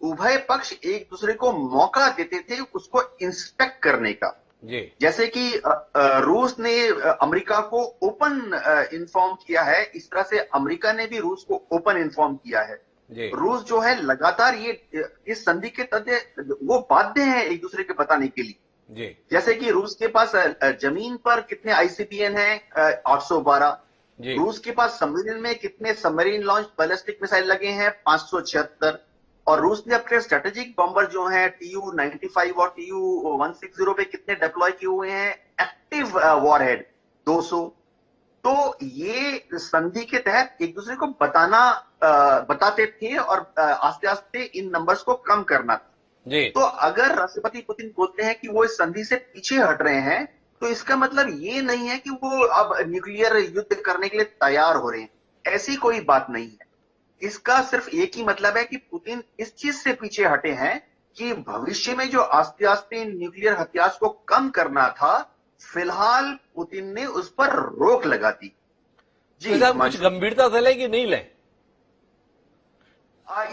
उभय पक्ष एक दूसरे को मौका देते थे उसको इंस्पेक्ट करने का। जैसे कि रूस ने अमेरिका को ओपन इन्फॉर्म किया है, इस तरह से अमेरिका ने भी रूस को ओपन इन्फॉर्म किया है। रूस जो है लगातार ये इस संधि के तहत वो बाध्य है एक दूसरे के बताने के लिए। जैसे कि रूस के पास जमीन पर कितने आईसीबीएम है 812, रूस के पास सबमरीन में कितने सबमरीन लॉन्च बैलिस्टिक मिसाइल लगे हैं 576, और रूस ने अपने स्ट्रेटेजिक बॉम्बर जो हैं TU-95 और TU-160 पे कितने डिप्लॉय किए हुए हैं एक्टिव वॉरहेड 200। तो ये संधि के तहत एक दूसरे को बताते थे और आस्ते आस्ते इन नंबर्स को कम करना था। तो अगर राष्ट्रपति पुतिन बोलते हैं कि वो इस संधि से पीछे हट रहे हैं, तो इसका मतलब ये नहीं है कि वो अब न्यूक्लियर युद्ध करने के लिए तैयार हो रहे हैं, ऐसी कोई बात नहीं है। इसका सिर्फ एक ही मतलब है कि पुतिन इस चीज से पीछे हटे हैं कि भविष्य में जो आस्ते आस्ते न्यूक्लियर हथियार को कम करना था, फिलहाल पुतिन ने उस पर रोक लगा दी। जी, कुछ गंभीरता से ले कि नहीं ले?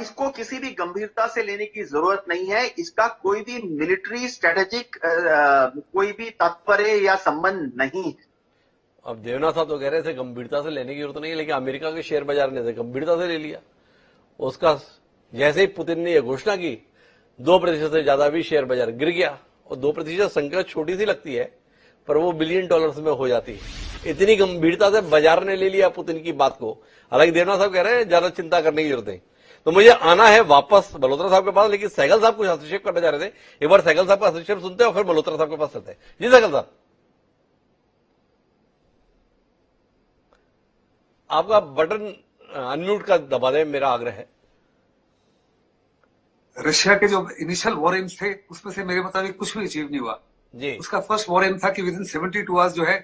इसको किसी भी गंभीरता से लेने की जरूरत नहीं है। इसका कोई भी मिलिट्री स्ट्रेटेजिक कोई भी तात्पर्य या संबंध नहीं है। अब देवनाथ साहब तो कह रहे थे गंभीरता से लेने की जरूरत नहीं है, लेकिन अमेरिका के शेयर बाजार ने गंभीरता से ले लिया। उसका जैसे ही पुतिन ने यह घोषणा की 2% से ज्यादा भी शेयर बाजार गिर गया, और 2% संख्या छोटी सी लगती है पर वो $बिलियन में हो जाती है। इतनी गंभीरता से बाजार ने ले लिया पुतिन की बात को। हालांकि देवनाथ साहब कह रहे हैं ज्यादा चिंता करने की जरूरत नहीं। तो मुझे आना है वापस मल्होत्रा साहब के पास, लेकिन सहगल साहब कुछ हस्तक्षेप करना चाह रहे थे। एक बार सहगल साहब का हस्तक्षेप सुनते हैं और फिर मल्होत्रा साहब के पास चलते हैं। जी सहगल साहब, आपका बटन अनम्यूट का दबा दें, मेरा आग्रह है। रशिया के जो इनिशियल वॉर एम्स थे उसमें से मेरे मुताबिक कुछ भी अचीव नहीं हुआ जी। उसका फर्स्ट वॉर एम था कि विद इन 72 आवर्स जो है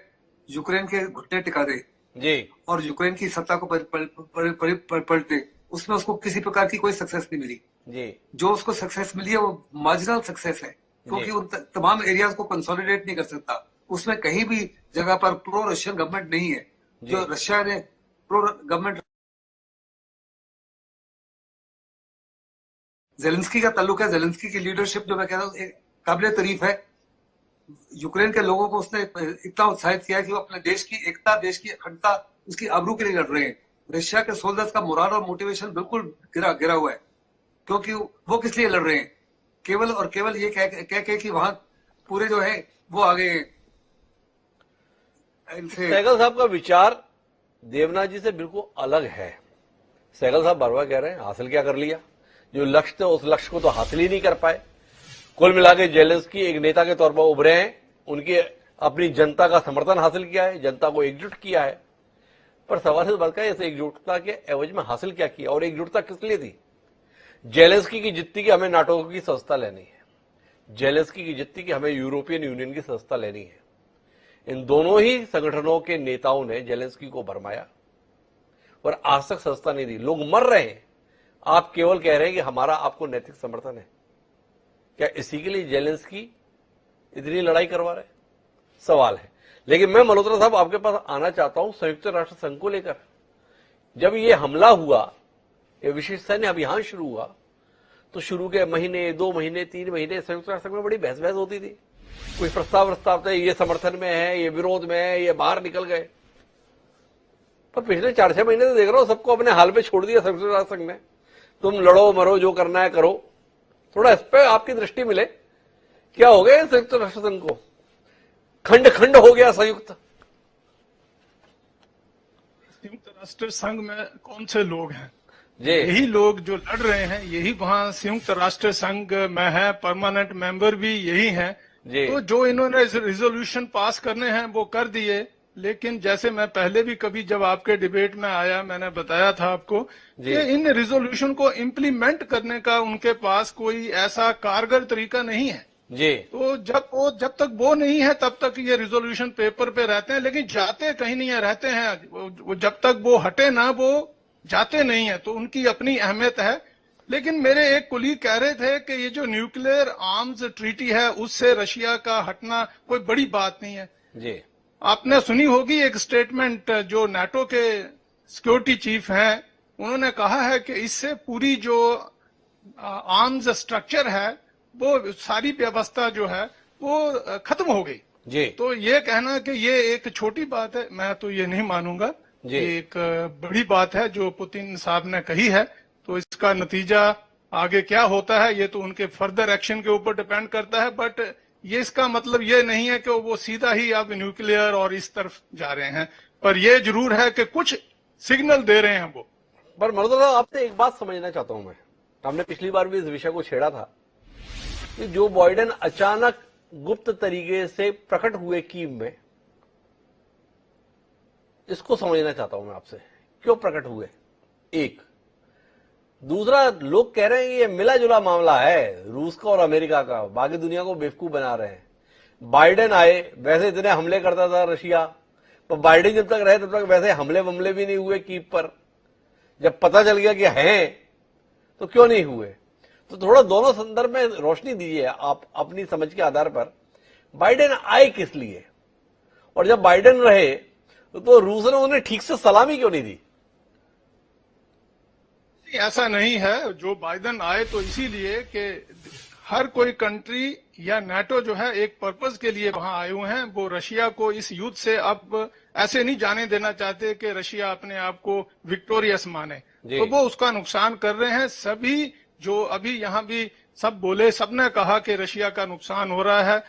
यूक्रेन के घुटने टिका दे जी, और यूक्रेन की सत्ता को पलटे। उसमें उसको किसी प्रकार की कोई सक्सेस नहीं मिली जी। जो उसको सक्सेस मिली है वो मार्जिनल सक्सेस है, क्योंकि उन तमाम एरियाज को कंसोलिडेट नहीं कर सकता। उसमें कहीं भी जगह पर प्रो रशियन गवर्नमेंट नहीं है। जो रशिया ने प्रो गवर्नमेंट जेलेंस्की का ताल्लुक है, जेलेंस्की की लीडरशिप जो मैं कह रहा हूँ काबिल तारीफ है। यूक्रेन के लोगों को उसने इतना उत्साहित किया कि वो अपने देश की एकता, देश की अखंडता, उसकी आबरू के लिए लड़ रहे हैं। रशिया के सोल्जर्स का मोरल और मोटिवेशन बिल्कुल गिरा हुआ है, क्योंकि वो किस लिए लड़ रहे हैं? केवल और केवल ये कह कि वहां पूरे जो है वो आगे। सहगल साहब का विचार देवनाथ जी से बिल्कुल अलग है। सहगल साहब बार बार कह रहे हैं हासिल क्या कर लिया, जो लक्ष्य थे उस लक्ष्य को तो हासिल ही नहीं कर पाए। कुल मिलाकर जेलेंस्की एक नेता के तौर पर उभरे हैं, उनकी अपनी जनता का समर्थन हासिल किया है, जनता को एकजुट किया है। पर सवाल इस बात का है, इस एकजुटता के एवज में हासिल क्या किया, और एकजुटता किस लिए थी? जेलेंस्की की जितनी की हमें नाटो की सदस्यता लेनी है, जेलेंस्की की जितनी की हमें यूरोपियन यूनियन की सदस्यता लेनी है। इन दोनों ही संगठनों के नेताओं ने जेलेंस्की को भरमाया और आज तक सदस्यता नहीं दी। लोग मर रहे हैं, आप केवल कह रहे हैं कि हमारा आपको नैतिक समर्थन है। क्या इसी के लिए जेलेंस्की इतनी लड़ाई करवा रहे? सवाल है। लेकिन मैं मल्होत्रा साहब आपके पास आना चाहता हूं संयुक्त राष्ट्र संघ को लेकर। जब ये हमला हुआ, ये विशेष सैन्य अभियान शुरू हुआ, तो शुरू के महीने, 2 महीने, 3 महीने संयुक्त राष्ट्र संघ में बड़ी बहस होती थी। कोई प्रस्ताव थे, ये समर्थन में है, ये विरोध में है, ये बाहर निकल गए। पर पिछले 4-6 महीने से देख रहा हूं सबको अपने हाल पे छोड़ दिया संयुक्त राष्ट्र संघ ने। तुम लड़ो मरो, जो करना है करो। थोड़ा इस पे आपकी दृष्टि मिले, क्या हो गया संयुक्त राष्ट्र संघ को? खंड खंड हो गया संयुक्त। संयुक्त राष्ट्र संघ में कौन से लोग हैं? जी यही लोग जो लड़ रहे हैं, यही वहाँ संयुक्त राष्ट्र संघ में है, परमानेंट मेंबर भी यही हैं। जी तो जो इन्होंने रिजोल्यूशन पास करने हैं वो कर दिए, लेकिन जैसे मैं पहले भी कभी जब आपके डिबेट में आया मैंने बताया था आपको कि इन रिजोल्यूशन को इम्प्लीमेंट करने का उनके पास कोई ऐसा कारगर तरीका नहीं है। जी तो जब तक वो नहीं है तब तक ये रिजोल्यूशन पेपर पे रहते हैं, लेकिन जाते कहीं नहीं है, रहते हैं। जब तक वो हटे ना वो जाते नहीं है, तो उनकी अपनी अहमियत है। लेकिन मेरे एक कुलीग कह रहे थे कि ये जो न्यूक्लियर आर्म्स ट्रीटी है उससे रशिया का हटना कोई बड़ी बात नहीं है। जी आपने सुनी होगी एक स्टेटमेंट जो नाटो के सिक्योरिटी चीफ हैं, उन्होंने कहा है कि इससे पूरी जो आर्म्स स्ट्रक्चर है वो सारी व्यवस्था जो है वो खत्म हो गई। जी तो ये कहना कि ये एक छोटी बात है, मैं तो ये नहीं मानूंगा। ये एक बड़ी बात है जो पुतिन साहब ने कही है। तो इसका नतीजा आगे क्या होता है ये तो उनके फर्दर एक्शन के ऊपर डिपेंड करता है, बट ये इसका मतलब ये नहीं है कि वो सीधा ही अब न्यूक्लियर और इस तरफ जा रहे हैं, पर ये जरूर है कि कुछ सिग्नल दे रहे हैं वो। पर मरुदुल्लाह, आपसे एक बात समझना चाहता हूं मैं। हमने पिछली बार भी इस विषय को छेड़ा था कि जो बाइडेन अचानक गुप्त तरीके से प्रकट हुए कीव में, इसको समझना चाहता हूं मैं आपसे, क्यों प्रकट हुए? एक दूसरा, लोग कह रहे हैं कि ये मिला जुला मामला है रूस का और अमेरिका का, बाकी दुनिया को बेवकूफ बना रहे हैं। बाइडेन आए, वैसे इतने हमले करता था रशिया, पर बाइडेन जब तक रहे तब तक वैसे हमले भी नहीं हुए कीव पर। जब पता चल गया कि हैं तो क्यों नहीं हुए? तो थोड़ा दोनों संदर्भ में रोशनी दीजिए आप अपनी समझ के आधार पर। बाइडेन आए किस लिए, और जब बाइडेन रहे तो रूस ने उन्हें ठीक से सलामी क्यों नहीं दी? ऐसा नहीं है, जो बाइडेन आए तो इसीलिए कि हर कोई कंट्री या नाटो जो है एक पर्पस के लिए वहां आए हुए हैं। वो रशिया को इस युद्ध से अब ऐसे नहीं जाने देना चाहते कि रशिया अपने आप को विक्टोरियस माने, तो वो उसका नुकसान कर रहे हैं। सभी जो अभी यहाँ भी सब बोले, सबने कहा कि रशिया का नुकसान हो रहा है,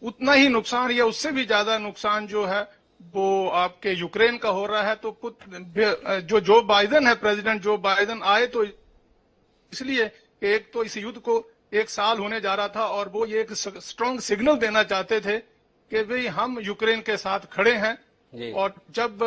उतना ही नुकसान या उससे भी ज्यादा नुकसान जो है वो आपके यूक्रेन का हो रहा है। तो जो बाइडेन है, प्रेसिडेंट जो बाइडेन आए तो इसलिए कि एक तो इस युद्ध को 1 साल होने जा रहा था और वो ये एक स्ट्रांग सिग्नल देना चाहते थे कि भाई हम यूक्रेन के साथ खड़े हैं। और जब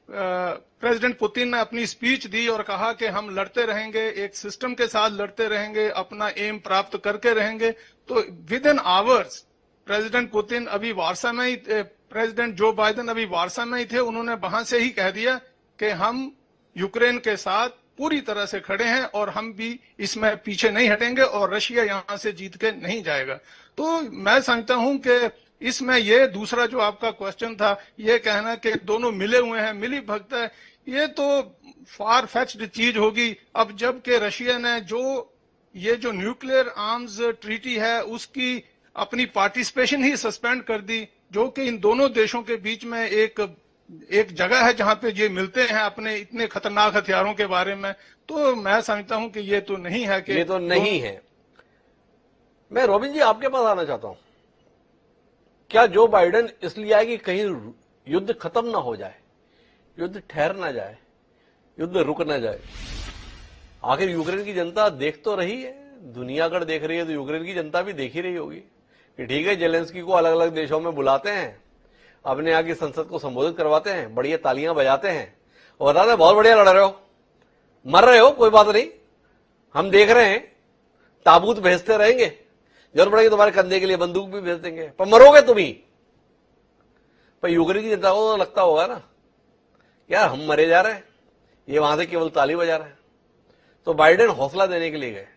प्रेसिडेंट पुतिन ने अपनी स्पीच दी और कहा कि हम लड़ते रहेंगे, एक सिस्टम के साथ लड़ते रहेंगे, अपना एम प्राप्त करके रहेंगे, तो with in hours president Putin अभी वार्सा में ही, प्रेसिडेंट जो बाइडेन अभी वार्सा में ही थे, उन्होंने वहां से ही कह दिया कि हम यूक्रेन के साथ पूरी तरह से खड़े हैं और हम भी इसमें पीछे नहीं हटेंगे और रशिया यहां से जीत के नहीं जाएगा। तो मैं समझता हूं कि इसमें ये दूसरा जो आपका क्वेश्चन था, ये कहना कि दोनों मिले हुए हैं, मिली भगत है, ये तो फार फेच्ड चीज होगी। अब जबकि रशिया ने जो न्यूक्लियर आर्म्स ट्रीटी है उसकी अपनी पार्टिसिपेशन ही सस्पेंड कर दी, जो कि इन दोनों देशों के बीच में एक जगह है जहां पे ये मिलते हैं अपने इतने खतरनाक हथियारों के बारे में। तो मैं समझता हूं कि ये तो नहीं है कि ये तो नहीं है। मैं रोबिन जी आपके पास आना चाहता हूं। क्या जो बाइडेन इसलिए आए कि कहीं युद्ध खत्म ना हो जाए, युद्ध ठहर ना जाए, युद्ध रुक ना जाए? आखिर यूक्रेन की जनता देख तो रही है, दुनिया अगर देख रही है तो यूक्रेन की जनता भी देख ही रही होगी कि ठीक है, जेलेंस्की को अलग अलग देशों में बुलाते हैं, अपने यहाँ की संसद को संबोधित करवाते हैं, बढ़िया तालियां बजाते हैं और बताते हैं बहुत बढ़िया लड़ रहे हो, मर रहे हो, कोई बात नहीं, हम देख रहे हैं, ताबूत भेजते रहेंगे, जरूर पड़ेगी तुम्हारे कंधे के लिए बंदूक भी भेज देंगे, पर मरोगे तुम ही। पर यूक्रेन की जनता को तो लगता होगा ना यार हम मरे जा रहे हैं, ये वहां से केवल ताली बजा रहे हैं। तो बाइडेन हौसला देने के लिए गए।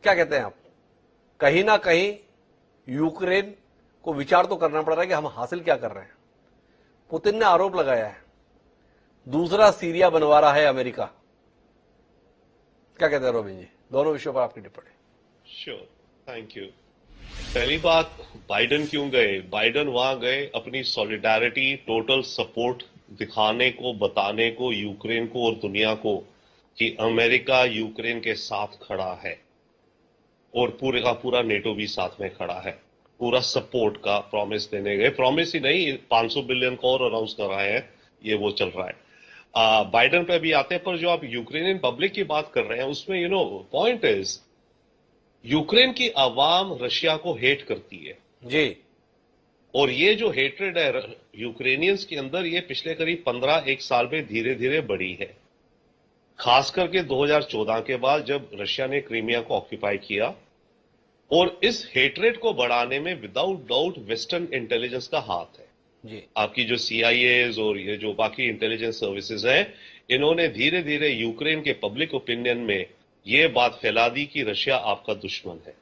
क्या कहते हैं आप? कहीं ना कहीं यूक्रेन को विचार तो करना पड़ रहा है कि हम हासिल क्या कर रहे हैं। पुतिन ने आरोप लगाया है दूसरा सीरिया बनवा रहा है अमेरिका। क्या कहते हैं रोबिन जी, दोनों विषयों पर आपकी टिप्पणी? Sure, thank you. पहली बात, बाइडेन क्यों गए? बाइडेन वहां गए अपनी सॉलिडारिटी, टोटल सपोर्ट दिखाने को, बताने को यूक्रेन को और दुनिया को कि अमेरिका यूक्रेन के साथ खड़ा है और पूरे का पूरा नेटो भी साथ में खड़ा है। पूरा सपोर्ट का प्रॉमिस देने गए। प्रॉमिस ही नहीं, 500 बिलियन का और अनाउंस कर रहे हैं। ये वो चल रहा है। बाइडन पे भी आते हैं, पर जो आप यूक्रेनियन पब्लिक की बात कर रहे हैं उसमें पॉइंट इज यूक्रेन की आवाम रशिया को हेट करती है जी। और ये जो हेट्रेड है यूक्रेनियंस के अंदर, ये पिछले करीब 15 साल में धीरे धीरे बढ़ी है। खास करके 2014 के बाद जब रशिया ने क्रीमिया को ऑक्यूपाई किया, और इस हेट्रेड को बढ़ाने में विदाउट डाउट वेस्टर्न इंटेलिजेंस का हाथ है जी। आपकी जो CIAs और ये जो बाकी इंटेलिजेंस सर्विसेज हैं, इन्होंने धीरे धीरे यूक्रेन के पब्लिक ओपिनियन में ये बात फैला दी कि रशिया आपका दुश्मन है।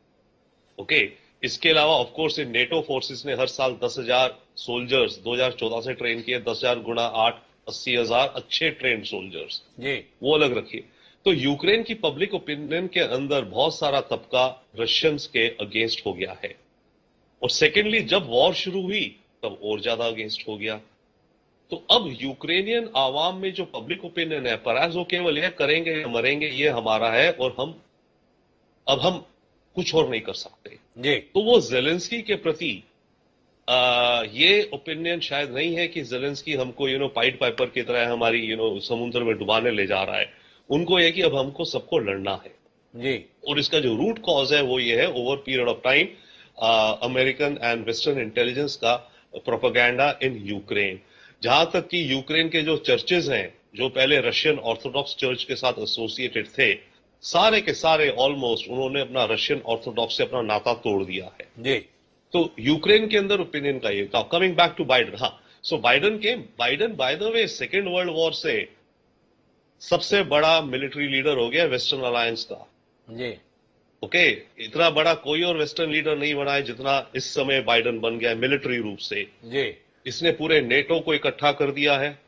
ओके, इसके अलावा of course in NATO forces ने हर साल 10,000 सोल्जर्स 2014 से ट्रेन किए, 10,000 गुणा 8, 80,000 अच्छे ट्रेन सोल्जर्स जी। वो अलग रखिए। तो यूक्रेन की पब्लिक ओपिनियन के अंदर बहुत सारा तबका रशियंस के अगेंस्ट हो गया है, और सेकेंडली जब वॉर शुरू हुई तब और ज्यादा अगेंस्ट हो गया। तो अब यूक्रेनियन आवाम में जो पब्लिक ओपिनियन है, परहाज वो केवल यह करेंगे या मरेंगे, ये हमारा है और हम कुछ और नहीं कर सकते जी। तो वो जेलेंस्की के प्रति ये ओपिनियन शायद नहीं है कि जेलेंस्की हमको पाइड पाइपर की तरह हमारी समुद्र में डुबाने ले जा रहा है। उनको यह कि अब हमको सबको लड़ना है जी। और इसका जो रूट कॉज है वो ये है over period of time American and western intelligence का प्रोपेगेंडा इन यूक्रेन। जहां तक कि यूक्रेन के जो चर्चेज हैं जो पहले रशियन ऑर्थोडॉक्स चर्च के साथ एसोसिएटेड थे, सारे के सारे ऑलमोस्ट उन्होंने अपना रशियन ऑर्थोडॉक्स से अपना नाता तोड़ दिया है जी। तो यूक्रेन के अंदर ओपिनियन का ये था। कमिंग बैक टू बाइडन, हाँ, so Biden by the way second world war से सबसे बड़ा मिलिट्री लीडर हो गया वेस्टर्न अलायंस का जी। ओके, इतना बड़ा कोई और वेस्टर्न लीडर नहीं बना है जितना इस समय बाइडन बन गया है मिलिट्री रूप से जी। इसने पूरे नेटो को इकट्ठा कर दिया है।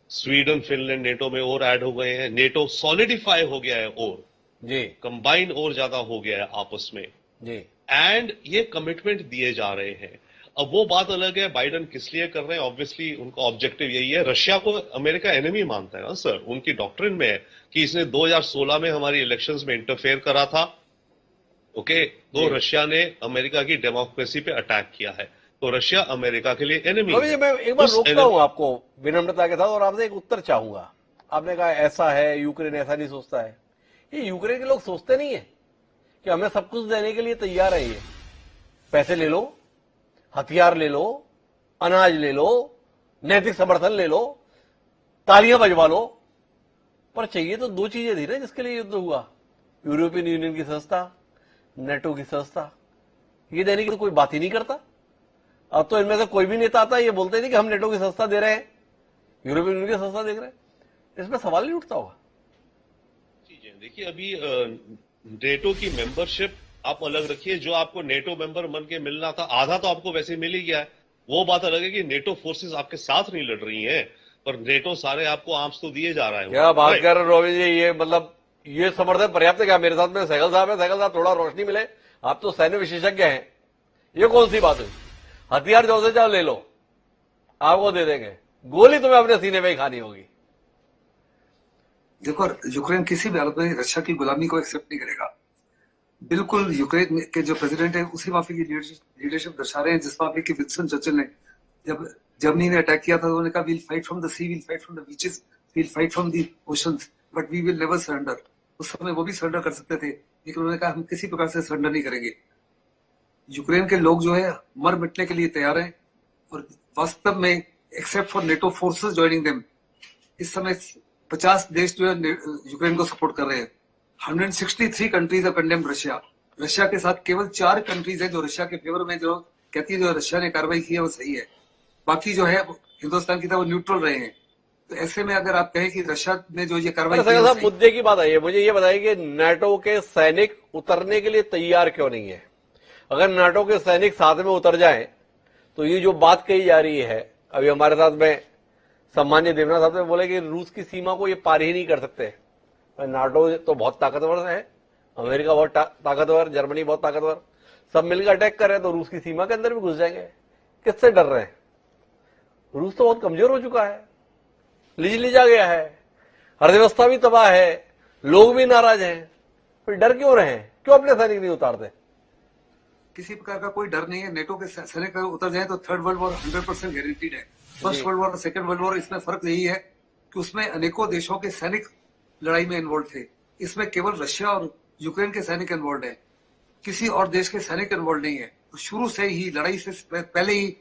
स्वीडन फिनलैंड नेटो में और ऐड हो गए हैं, नेटो सॉलिडिफाई हो गया है और जी। कंबाइन और ज्यादा हो गया है आपस में जी। एंड ये कमिटमेंट दिए जा रहे हैं। अब वो बात अलग है बाइडन किस लिए कर रहे हैं, ऑब्वियसली उनका ऑब्जेक्टिव यही है। रशिया को अमेरिका एनिमी मानता है ना सर, उनकी डॉक्ट्रिन में है कि इसने 2016 में हमारी इलेक्शंस में इंटरफेयर करा था। ओके, तो रशिया ने अमेरिका की डेमोक्रेसी पे अटैक किया है, तो रशिया अमेरिका के लिए एनिमी है। मैं एक बार रोकता हूं आपको विनम्रता के साथ और आपसे एक उत्तर चाहूंगा। आपने कहा ऐसा है, यूक्रेन ऐसा नहीं सोचता है। ये यूक्रेन के लोग सोचते नहीं है कि हमें सब कुछ देने के लिए तैयार है, ये पैसे ले लो, हथियार ले लो, अनाज ले लो, नैतिक समर्थन ले लो, तालियां बजवा लो, पर चाहिए तो दो चीजें थी ना जिसके लिए युद्ध हुआ, यूरोपियन यूनियन की संस्था, नेटो की संस्था। ये देने की तो कोई बात ही नहीं करता। अब तो इनमें से कोई भी नेता आता है ये बोलते नहीं कि हम नेटो की संस्था दे रहे हैं, यूरोपियन यूनियन की संस्था दे रहे हैं। इसमें सवाल नहीं उठता होगा। देखिए, अभी नेटो की मेंबरशिप आप अलग रखिए, जो आपको नेटो मेंबर बन के मिलना था आधा तो आपको वैसे मिल ही गया है। वो बात अलग है कि नेटो फोर्सेस आपके साथ नहीं लड़ रही हैं, पर नेटो सारे आपको आर्म्स तो दिए जा रहा है। क्या बात कर रहे रोवी जी, ये मतलब ये समर्थन पर्याप्त है क्या? मेरे साथ में सहगल साहब है, सहगल साहब थोड़ा रोशनी मिले, आप तो सैन्य विशेषज्ञ हैं। ये कौन सी बात है? हथियार जो से चाहो ले लो, आपको दे देंगे, गोली तुम्हें अपने सीने में ही खानी होगी। देखो, यूक्रेन किसी भी हालत में रशिया की गुलामी को एक्सेप्ट नहीं करेगा। बिल्कुल यूक्रेन के जो प्रेसिडेंट है उसी माफी की लीडरशिप दर्शा रहे हैं जिस माफी की विंस्टन चर्चिल ने जब जर्मनी ने अटैक किया था तो उन्होंने कहा we'll fight from the sea, we'll fight from the beaches, we'll fight from the oceans, but we will never surrender. उस समय वो भी सरेंडर कर सकते थे, लेकिन उन्होंने कहा हम किसी प्रकार से सरेंडर नहीं करेंगे। यूक्रेन के लोग जो है मर मिटने के लिए तैयार हैं और वास्तव में except for NATO forces joining them, इस समय 50 देश जो है यूक्रेन को सपोर्ट कर रहे हैं। 163 कंट्रीज है कंडेम रशिया। रशिया के साथ केवल 4 कंट्रीज है जो रशिया के फेवर में जो कहती है जो रशिया ने कार्रवाई की है वो सही है, बाकी जो है हिंदुस्तान की तरह वो न्यूट्रल रहे हैं। तो ऐसे में अगर आप कहें कि रशिया ने जो ये कार्रवाई की है, मुद्दे की बात आई है, मुझे ये बताइए कि नाटो के सैनिक उतरने के लिए तैयार क्यों नहीं है? अगर नाटो के सैनिक साथ में उतर जाएं तो ये जो बात कही जा रही है, अभी हमारे साथ में सम्मान्य देवनाथ साहब ने बोले कि रूस की सीमा को ये पार ही नहीं कर सकते। नाटो तो बहुत ताकतवर है, अमेरिका बहुत ताकतवर, जर्मनी बहुत ताकतवर, सब मिलकर अटैक कर रहे हैं तो रूस की सीमा के अंदर भी घुस जाएंगे। किससे डर रहे हैं? रूस तो बहुत कमजोर हो चुका है, लिजा गया है, अर्थव्यवस्था भी तबाह है, लोग भी नाराज हैं, फिर डर क्यों रहे हैं? क्यों अपने सैनिक नहीं उतारते? किसी प्रकार का कोई डर नहीं है। नेटो के सैनिक उतर जाए तो थर्ड वर्ल्ड वॉर 100% गारंटीड है। फर्स्ट वर्ल्ड वॉर और सेकंड वर्ल्ड वॉर, इसमें फर्क यही है कि उसमें अनेकों देशों के सैनिक लड़ाई में इन्वॉल्व थे। इसमें केवल रशिया और यूक्रेन के सैनिक इन्वॉल्व है, किसी और देश के सैनिक इन्वॉल्व नहीं है। तो शुरू से ही, लड़ाई से पहले ही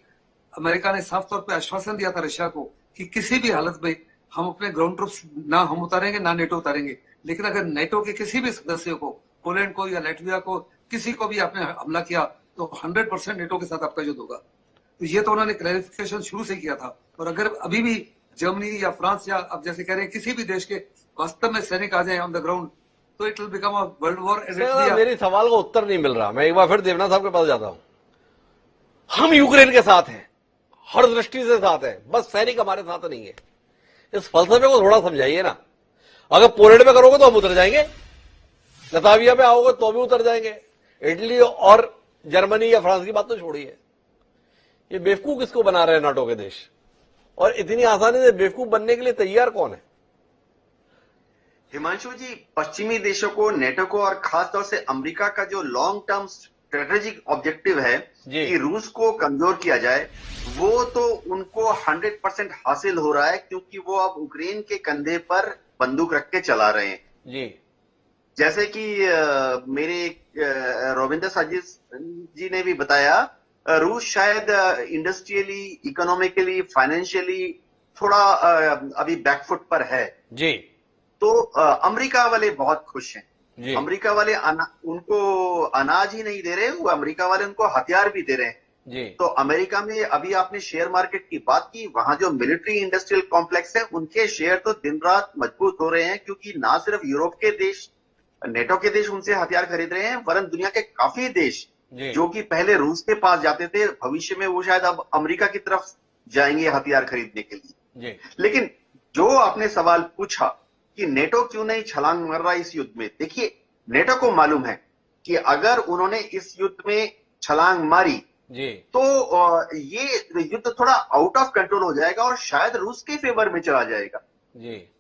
अमेरिका ने साफ तौर पर आश्वासन दिया था रशिया को कि किसी भी हालत में हम अपने ग्राउंड ट्रूप्स ना हम उतारेंगे ना नेटो उतारेंगे, लेकिन अगर नेटो के किसी भी सदस्य को, पोलैंड को या लैटविया को, किसी को भी आपने हमला किया तो 100% नेटो के साथ आपका युद्ध होगा। तो ये तो उन्होंने क्लैरिफिकेशन शुरू से किया था। और अगर अभी भी जर्मनी या फ्रांस या अब जैसे कह रहे हैं किसी भी देश के वास्तव में सैनिक आ जाए ऑन द ग्राउंड, तो it will become a world war. मेरी सवाल का उत्तर नहीं मिल रहा। मैं एक बार फिर देवनाथ साहब के पास जाता हूं। हम यूक्रेन के साथ हैं, हर दृष्टि से साथ हैं, बस सैनिक हमारे साथ नहीं है। इस फलसफे को थोड़ा समझाइए ना। अगर पोलैंड में करोगे तो हम उतर जाएंगे, लताविया पे आओगे तो भी उतर जाएंगे, इटली और जर्मनी या फ्रांस की बात तो छोड़िए। ये बेवकूफ किसको बना रहे हैं नाटो के देश, और इतनी आसानी से बेवकूफ बनने के लिए तैयार कौन है? हिमांशु जी, पश्चिमी देशों को, नेटो को और खासतौर से अमेरिका का जो लॉन्ग टर्म स्ट्रेटेजिक ऑब्जेक्टिव है कि रूस को कमजोर किया जाए, वो तो उनको 100% हासिल हो रहा है, क्योंकि वो अब यूक्रेन के कंधे पर बंदूक रख के चला रहे हैं जी। जैसे कि मेरे रविंद्र साजिद जी ने भी बताया, रूस शायद इंडस्ट्रियली, इकोनॉमिकली, फाइनेंशियली थोड़ा अभी बैकफुट पर है जी। तो अमेरिका वाले बहुत खुश हैं। अमेरिका वाले उनको अनाज ही नहीं दे रहे, वो अमेरिका वाले उनको हथियार भी दे रहे हैं जी। तो अमेरिका में अभी आपने शेयर मार्केट की बात की, वहां जो मिलिट्री इंडस्ट्रियल कॉम्प्लेक्स है उनके शेयर तो दिन रात मजबूत हो रहे हैं, क्योंकि ना सिर्फ यूरोप के देश, नेटो के देश उनसे हथियार खरीद रहे हैं, वरन दुनिया के काफी देश जो कि पहले रूस के पास जाते थे, भविष्य में वो शायद अब अमेरिका की तरफ जाएंगे हथियार खरीदने के लिए। लेकिन जो आपने सवाल पूछा कि नेटो क्यों नहीं छलांग मार रहा इस युद्ध में, देखिए नेटो को मालूम है कि अगर उन्होंने इस युद्ध में छलांग मारी तो ये युद्ध थोड़ा आउट ऑफ कंट्रोल हो जाएगा और शायद रूस के फेवर में चला जाएगा।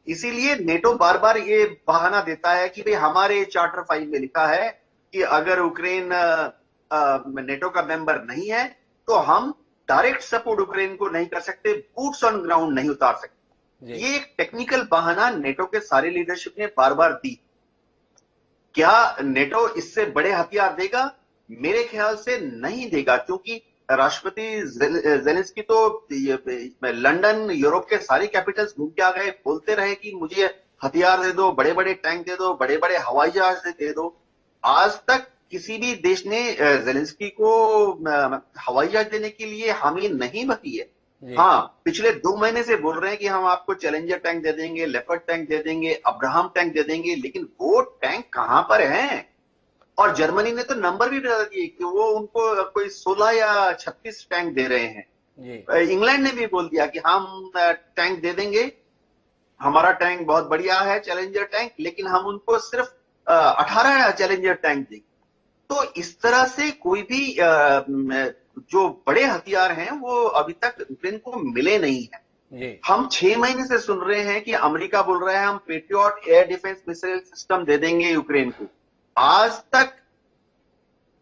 इसीलिए नेटो बार बार ये बहाना देता है कि भाई हमारे चार्टर 5 में लिखा है कि अगर यूक्रेन नेटो का मेंबर नहीं है तो हम डायरेक्ट सपोर्ट यूक्रेन को नहीं कर सकते, बूट्स ऑन ग्राउंड नहीं उतार सकते। ये एक टेक्निकल बहाना नेटो के सारे लीडरशिप ने बार बार दी। क्या नेटो इससे बड़े हथियार देगा? मेरे ख्याल से नहीं देगा, क्योंकि राष्ट्रपति जेलेंस्की तो लंदन, यूरोप के सारे कैपिटल्स घूम के आ गए, बोलते रहे कि मुझे हथियार दे दो, बड़े बड़े टैंक दे दो, बड़े बड़े हवाई जहाज दे दो। आज तक किसी भी देश ने जेलेंस्की को हवाई जहाज देने के लिए हामी नहीं भरी है। हाँ, पिछले 2 महीने से बोल रहे हैं कि हम आपको चैलेंजर टैंक दे देंगे, लेपर्ड टैंक दे देंगे, अब्राहम टैंक दे देंगे, लेकिन वो टैंक कहां पर हैं? और जर्मनी ने तो नंबर भी बता दिए कि वो उनको कोई 16 या 36 टैंक दे रहे हैं। इंग्लैंड ने भी बोल दिया कि हम टैंक दे देंगे, हमारा टैंक बहुत बढ़िया है चैलेंजर टैंक, लेकिन हम उनको सिर्फ 18 चैलेंजर टैंक देंगे। तो इस तरह से कोई भी जो बड़े हथियार हैं वो अभी तक यूक्रेन को मिले नहीं है। हम 6 महीने से सुन रहे हैं कि अमेरिका बोल रहा है हम Patriot air defence missile system दे देंगे यूक्रेन को। आज तक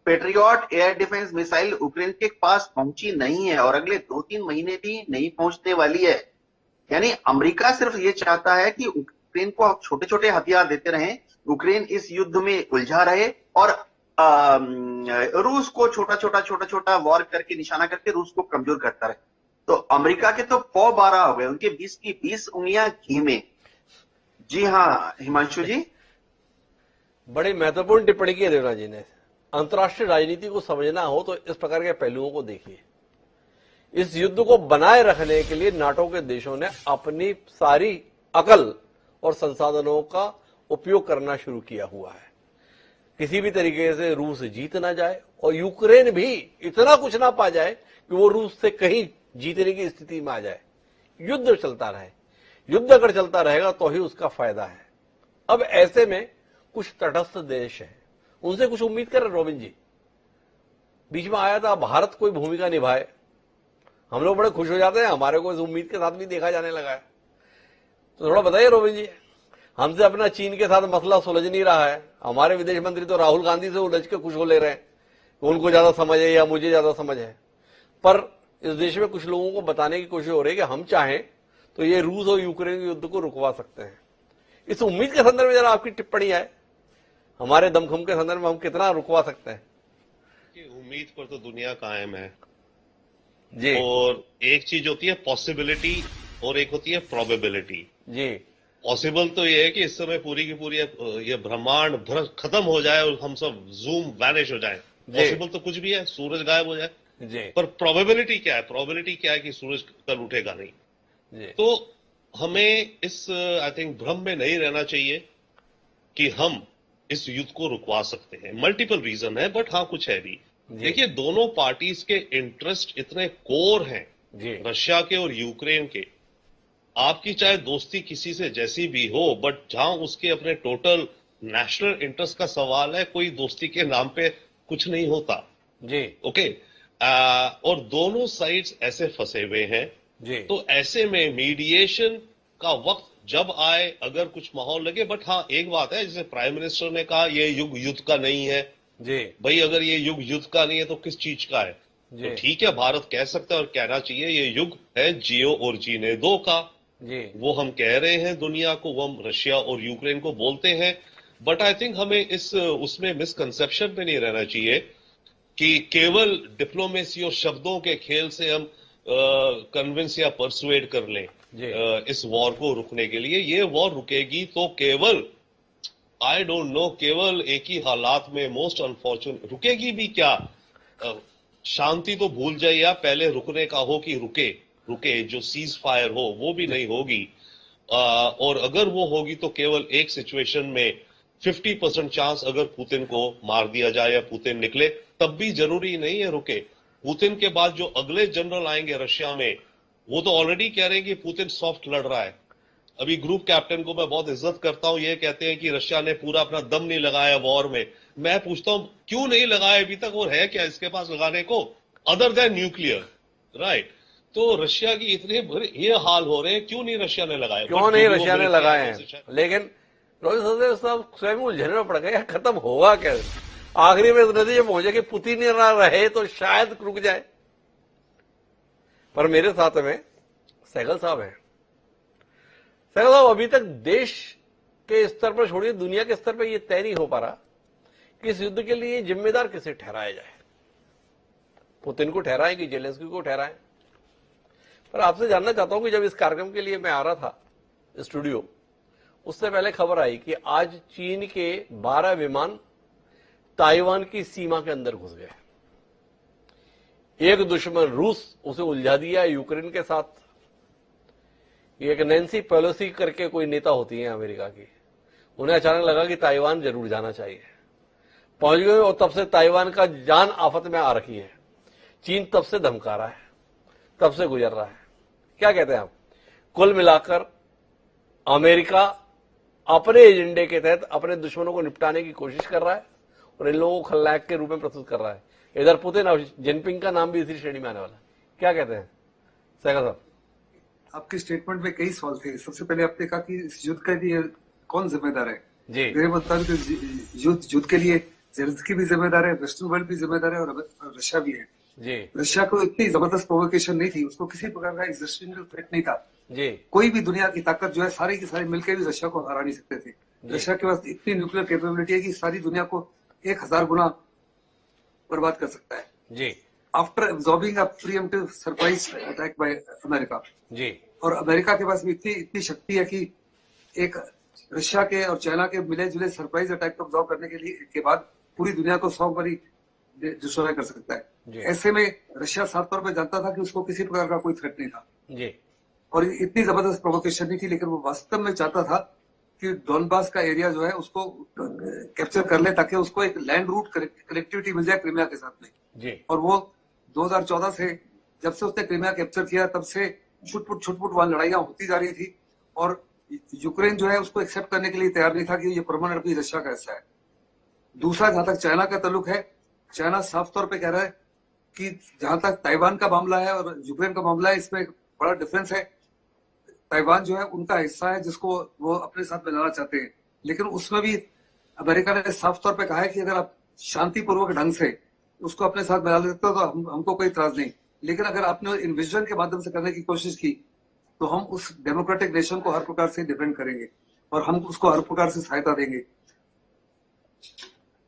Patriot air defence missile Ukraine के पास पहुंची नहीं है और अगले 2-3 महीने भी नहीं पहुंचने वाली है। यानी अमेरिका सिर्फ ये चाहता है कि यूक्रेन को छोटे छोटे हथियार देते रहें, यूक्रेन इस युद्ध में उलझा रहे और रूस को छोटा छोटा वॉर करके, निशाना करके रूस को कमजोर करता रहे। तो अमेरिका के तो पौ 12 हो गए, उनके 20 की 20 उंगलियां घी में। जी हाँ हिमांशु जी, बड़ी महत्वपूर्ण टिप्पणी की है देवराज जी ने। अंतर्राष्ट्रीय राजनीति को समझना हो तो इस प्रकार के पहलुओं को देखिए। इस युद्ध को बनाए रखने के लिए नाटो के देशों ने अपनी सारी अकल और संसाधनों का उपयोग करना शुरू किया हुआ है। किसी भी तरीके से रूस जीत ना जाए और यूक्रेन भी इतना कुछ ना पा जाए कि वो रूस से कहीं जीतने की स्थिति में आ जाए। युद्ध चलता रहे। युद्ध अगर चलता रहेगा तो ही उसका फायदा है। अब ऐसे में कुछ तटस्थ देश हैं, उनसे कुछ उम्मीद करें। रोबिन जी, बीच में आया था भारत कोई भूमिका निभाए, हम लोग बड़े खुश हो जाते हैं, हमारे को इस उम्मीद के साथ भी देखा जाने लगा है। तो थोड़ा बताइए रोबिन जी, हमसे अपना चीन के साथ मसला सुलझ नहीं रहा है, हमारे विदेश मंत्री तो राहुल गांधी से उलझ के खुश हो ले रहे हैं, उनको ज्यादा समझ है या मुझे ज्यादा समझ है, पर इस देश में कुछ लोगों को बताने की कोशिश हो रही है कि हम चाहें तो ये रूस और यूक्रेन के युद्ध को रुकवा सकते हैं। इस उम्मीद के संदर्भ में जरा आपकी टिप्पणी है, हमारे दमखम के संदर्भ में हम कितना रुकवा सकते हैं? उम्मीद पर तो दुनिया कायम है जी। और एक चीज होती है पॉसिबिलिटी और एक होती है प्रोबेबिलिटी। जी। पॉसिबल तो ये है कि इस समय पूरी की पूरी ये ब्रह्मांड खत्म हो जाए और हम सब जूम वैनिश हो जाए। पॉसिबल तो कुछ भी है, सूरज गायब हो जाए जी। पर प्रोबेबिलिटी क्या है? प्रोबेबिलिटी क्या है कि सूरज कल उठेगा नहीं जी। तो हमें इस आई थिंक भ्रम में नहीं रहना चाहिए कि हम इस युद्ध को रुकवा सकते हैं। मल्टीपल रीजन है बट हाँ कुछ है भी। देखिए दोनों पार्टीज के इंटरेस्ट इतने कोर हैं, रशिया के और यूक्रेन के। आपकी चाहे दोस्ती किसी से जैसी भी हो बट जहां उसके अपने टोटल नेशनल इंटरेस्ट का सवाल है, कोई दोस्ती के नाम पे कुछ नहीं होता जी। ओके। और दोनों साइड्स ऐसे फंसे हुए हैं जी। तो ऐसे में मीडिएशन का वक्त जब आए, अगर कुछ माहौल लगे। बट हाँ एक बात है, जैसे प्राइम मिनिस्टर ने कहा ये युग युद्ध का नहीं है जी। भाई, अगर ये युग युद्ध का नहीं है तो किस चीज का है? तो ठीक है भारत कह सकता है और कहना चाहिए ये युग है जियो और जीने दो का जी। वो हम कह रहे हैं दुनिया को, वो हम रशिया और यूक्रेन को बोलते हैं। बट आई थिंक हमें इस उसमें मिसकंसेप्शन में नहीं रहना चाहिए कि केवल डिप्लोमेसी और शब्दों के खेल से हम कन्विंस या परसुएड कर लें इस वॉर को रुकने के लिए। ये वॉर रुकेगी तो केवल आई डोंट नो, केवल एक ही हालात में मोस्ट अनफॉर्चुनेट रुकेगी भी क्या, शांति तो भूल जाइए आप, पहले रुकने का हो कि रुके जो सीज फायर हो वो भी नहीं होगी। और अगर वो होगी तो केवल एक सिचुएशन में 50% चांस, अगर पुतिन को मार दिया जाए या पुतिन निकले, तब भी जरूरी नहीं है रुके। पुतिन के बाद जो अगले जनरल आएंगे रशिया में वो तो ऑलरेडी कह रहे हैं कि पुतिन सॉफ्ट लड़ रहा है। अभी ग्रुप कैप्टन को मैं बहुत इज्जत करता हूं, ये कहते हैं कि रशिया ने पूरा अपना दम नहीं लगाया वॉर में। मैं पूछता हूं क्यों नहीं लगाया अभी तक, और है क्या इसके पास लगाने को अदर देन न्यूक्लियर, राइट? तो रशिया की इतने ये हाल हो रहे हैं, क्यों नहीं रशिया ने लगाया? क्यों नहीं रशिया ने लगाए हैं? लेकिन रोहित सचदेव साहब स्वयं उलझन में पड़ गए, खत्म होगा कैसे? आखिरी में इस नतीजे पहुंचे कि पुतिन ना रहे तो शायद रुक जाए। पर मेरे साथ में सहगल साहब हैं। सहगल साहब, अभी तक देश के स्तर पर छोड़िए, दुनिया के स्तर पर यह तय नहीं हो पा रहा कि इस युद्ध के लिए जिम्मेदार किसे ठहराया जाए। पुतिन को ठहराएं कि जेलेंस्की को ठहराएं? पर आपसे जानना चाहता हूं कि जब इस कार्यक्रम के लिए मैं आ रहा था स्टूडियो, उससे पहले खबर आई कि आज चीन के 12 विमान ताइवान की सीमा के अंदर घुस गए। एक दुश्मन रूस, उसे उलझा दिया यूक्रेन के साथ। एक नैन्सी पेलोसी करके कोई नेता होती है अमेरिका की, उन्हें अचानक लगा कि ताइवान जरूर जाना चाहिए, पहुंच गए और तब से ताइवान का जान आफत में आ रखी है। चीन तब से धमका रहा है, तब से गुजर रहा है। क्या कहते हैं आप? कुल मिलाकर अमेरिका अपने एजेंडे के तहत अपने दुश्मनों को निपटाने की कोशिश कर रहा है और इन लोगों को खलनायक के रूप में प्रस्तुत कर रहा है। इधर पुतिन और जिनपिंग का नाम भी इसी श्रेणी में आने वाला है। क्या कहते हैं सहगल साहब? आपके स्टेटमेंट में कई सवाल थे। सबसे पहले आपने कहा कि इस युद्ध के लिए कौन जिम्मेदार है? जी। मेरे मुताबिक युद्ध के लिए जेलेंस्की भी जिम्मेदार है, वेस्टर्न वर्ल्ड भी जिम्मेदार है और रशिया भी है जी। रशिया को इतनी जबरदस्त प्रोवोकेशन नहीं थी, उसको किसी प्रकार का एग्जिस्टेंशियल थ्रेट नहीं था जी। कोई भी दुनिया की ताकत जो है सारी की सारी मिलकर भी रशिया को हरा नहीं सकते थे। रशिया के पास इतनी न्यूक्लियर कैपेबिलिटी है कि सारी दुनिया को 1000 गुना बर्बाद कर सकता है जी। After absorbing a preemptive surprise attack by America जी। और अमेरिका के पास भी इतनी शक्ति है कि एक रशिया के और चाइना के मिले जुले सरप्राइज अटैक को ऑब्जॉर्व करने के लिए के बाद पूरी दुनिया को 100 बारी डिस्ट्रॉय कर सकता है। ऐसे में रशिया साफ तौर पर जानता था कि उसको किसी प्रकार का कोई थ्रेट नहीं था जी। और इतनी जबरदस्त प्रोवोकेशन नहीं थी, लेकिन वो वास्तव में चाहता था कि डॉनबास का एरिया जो है उसको कैप्चर कर ले ताकि उसको एक लैंड रूट कनेक्टिविटी मिल जाए क्रीमिया के साथ में जी। और वो 2014 से जब से उसने क्रीमिया कैप्चर किया तब से छुटपुट वहां लड़ाइयां होती जा रही थी और यूक्रेन जो है उसको एक्सेप्ट करने के लिए तैयार नहीं था कि ये परमानेंटली रशिया का हिस्सा है। दूसरा, जहां तक चाइना का ताल्लुक है, चाइना साफ तौर पे कह रहा है कि जहां तक ताइवान का मामला है और यूक्रेन का मामला है, इसमें बड़ा डिफरेंस है। ताइवान जो है उनका हिस्सा है जिसको वो अपने साथ मिलाना चाहते हैं, लेकिन उसमें भी अमेरिका ने साफ तौर पे कहा है कि अगर आप शांतिपूर्वक ढंग से उसको अपने साथ मिला लेते हो तो हमको कोई इतराज नहीं। लेकिन अगर आपने इन्विजन के माध्यम से करने की कोशिश की तो हम उस डेमोक्रेटिक नेशन को हर प्रकार से डिफेंड करेंगे और हम उसको हर प्रकार से सहायता देंगे।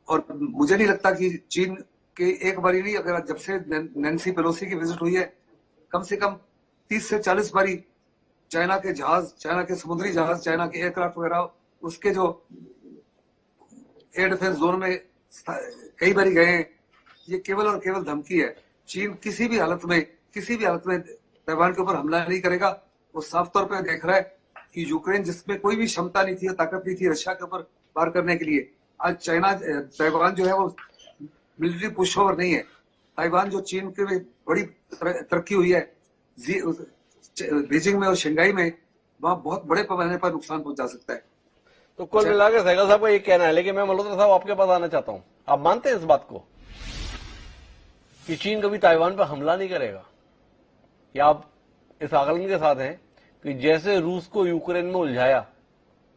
और मुझे नहीं लगता कि चीन के एक बारी नहीं, अगर जब से नैन्सी पेलोसी की विजिट हुई है कम से कम 30 से 40 बारी चाइना के जहाज, चाइना के समुद्री जहाज, चाइना के एयरक्राफ्ट वगैरह उसके जो एयर डिफेंस जोन में कई बारी गए हैं। ये केवल और केवल धमकी है। चीन किसी भी हालत में ताइवान के ऊपर हमला नहीं करेगा। वो साफ तौर पर देख रहा है कि यूक्रेन जिसमें कोई भी क्षमता नहीं थी, ताकत नहीं थी रशिया के ऊपर वार करने के लिए, आज ताइवान जो है वो मिलिट्री पुश ओवर नहीं है। ताइवान जो चीन के में बड़ी तरक्की हुई है बीजिंग में और शंघाई में, वहां बहुत बड़े पैमाने पर नुकसान पहुंचा सकता है। तो कुल मिलाकर सहगल साहब का ये कहना है, लेकिन मैं मल्होत्रा साहब आपके पास आना चाहता हूं, आप मानते हैं इस बात को कि चीन कभी ताइवान पर हमला नहीं करेगा, या आप इस आकलन के साथ हैं कि जैसे रूस को यूक्रेन में उलझाया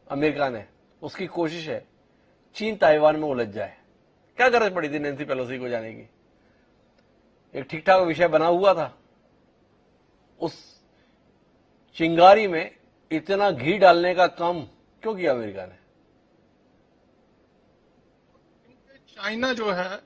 अमेरिका ने, उसकी कोशिश है चीन ताइवान में उलझ जाए? क्या गरज पड़ी थी नैन्सी पेलोसी को जाने की? एक ठीक ठाक विषय बना हुआ था, उस चिंगारी में इतना घी डालने का काम क्यों किया अमेरिका ने? चाइना जो है,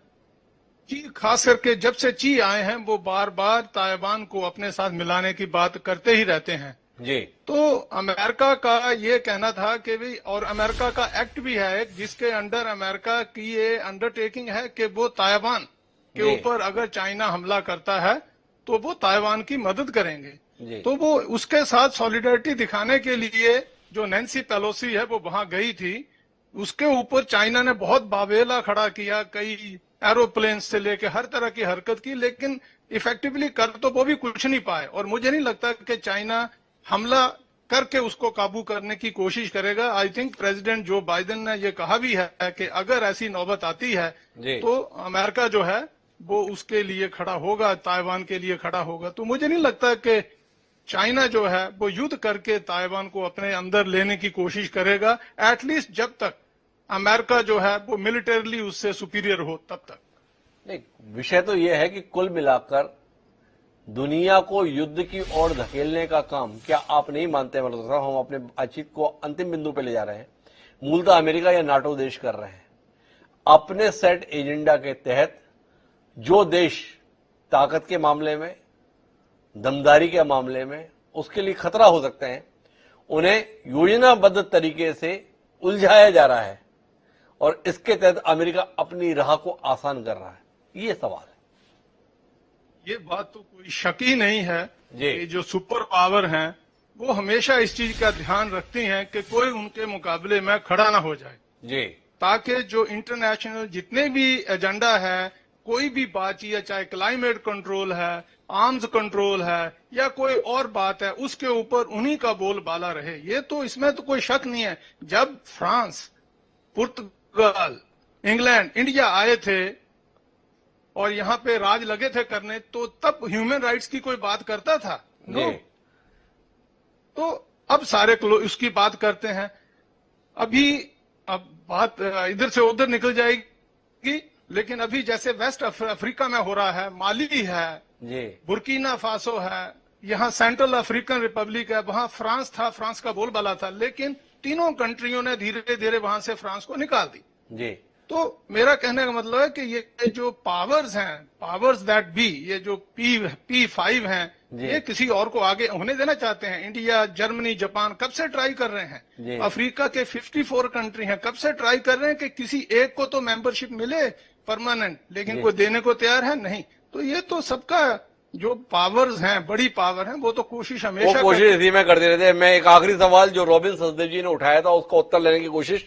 खास करके जब से ची आए हैं, वो बार बार ताइवान को अपने साथ मिलाने की बात करते ही रहते हैं जी। तो अमेरिका का ये कहना था कि भाई, और अमेरिका का एक्ट भी है जिसके अंडर अमेरिका की ये अंडरटेकिंग है कि वो ताइवान के ऊपर अगर चाइना हमला करता है तो वो ताइवान की मदद करेंगे। तो वो उसके साथ सॉलिडरिटी दिखाने के लिए जो नैन्सी पेलोसी है वो वहां गई थी। उसके ऊपर चाइना ने बहुत बावेला खड़ा किया, कई एरोप्लेन से लेके हर तरह की हरकत की, लेकिन इफेक्टिवली कर तो वो भी कुछ नहीं पाए। और मुझे नहीं लगता कि चाइना हमला करके उसको काबू करने की कोशिश करेगा। I think president Joe Biden ने ये कहा भी है कि अगर ऐसी नौबत आती है तो अमेरिका जो है वो उसके लिए खड़ा होगा, ताइवान के लिए खड़ा होगा। तो मुझे नहीं लगता कि चाइना जो है वो युद्ध करके ताइवान को अपने अंदर लेने की कोशिश करेगा, एटलीस्ट जब तक अमेरिका जो है वो मिलिटरीली उससे सुपीरियर हो तब तक। नहीं, विषय तो यह है कि कुल मिलाकर दुनिया को युद्ध की ओर धकेलने का काम, क्या आप नहीं मानते मल्होत्रा साहब, हम अपने बातचीत को अंतिम बिंदु पे ले जा रहे हैं, मूलतः अमेरिका या नाटो देश कर रहे हैं अपने सेट एजेंडा के तहत। जो देश ताकत के मामले में, दमदारी के मामले में उसके लिए खतरा हो सकते हैं, उन्हें योजनाबद्ध तरीके से उलझाया जा रहा है और इसके तहत अमेरिका अपनी राह को आसान कर रहा है। ये सवाल है। ये बात तो कोई शक ही नहीं है कि जो सुपर पावर हैं वो हमेशा इस चीज का ध्यान रखती हैं कि कोई उनके मुकाबले में खड़ा ना हो जाए जी, ताकि जो इंटरनेशनल जितने भी एजेंडा है, कोई भी बातचीत, चाहे क्लाइमेट कंट्रोल है, आर्म्स कंट्रोल है या कोई और बात है, उसके ऊपर उन्हीं का बोलबाला रहे। ये तो इसमें तो कोई शक नहीं है। जब फ्रांस, पुर्तगाल, इंग्लैंड, इंडिया आए थे और यहाँ पे राज लगे थे करने, तो तब ह्यूमन राइट्स की कोई बात करता था? नो। तो अब सारे उसकी बात करते हैं। अब बात इधर से उधर निकल जाएगी, लेकिन अभी जैसे वेस्ट अफ्रीका में हो रहा है, माली है, बुर्किना फासो है, यहाँ सेंट्रल अफ्रीकन रिपब्लिक है, वहां फ्रांस था, फ्रांस का बोलबाला था, लेकिन तीनों कंट्रियों ने धीरे धीरे वहां से फ्रांस को निकाल दी। तो मेरा कहने का मतलब है कि ये जो पावर्स हैं, पावर्स दैट बी, ये जो P5 हैं, ये किसी और को आगे होने देना चाहते हैं। इंडिया, जर्मनी, जापान कब से ट्राई कर रहे हैं। अफ्रीका के 54 कंट्री हैं, कब से ट्राई कर रहे हैं कि किसी एक को तो मेंबरशिप मिले परमानेंट, लेकिन कोई देने को तैयार है नहीं। तो ये तो सबका जो पावर्स हैं, बड़ी पावर हैं, वो तो कोशिश हमेशा कोशिश इसी में करते रहते हैं। मैं एक आखिरी सवाल जो रॉबिन सचदेव जी ने उठाया था, उसका उत्तर लेने की कोशिश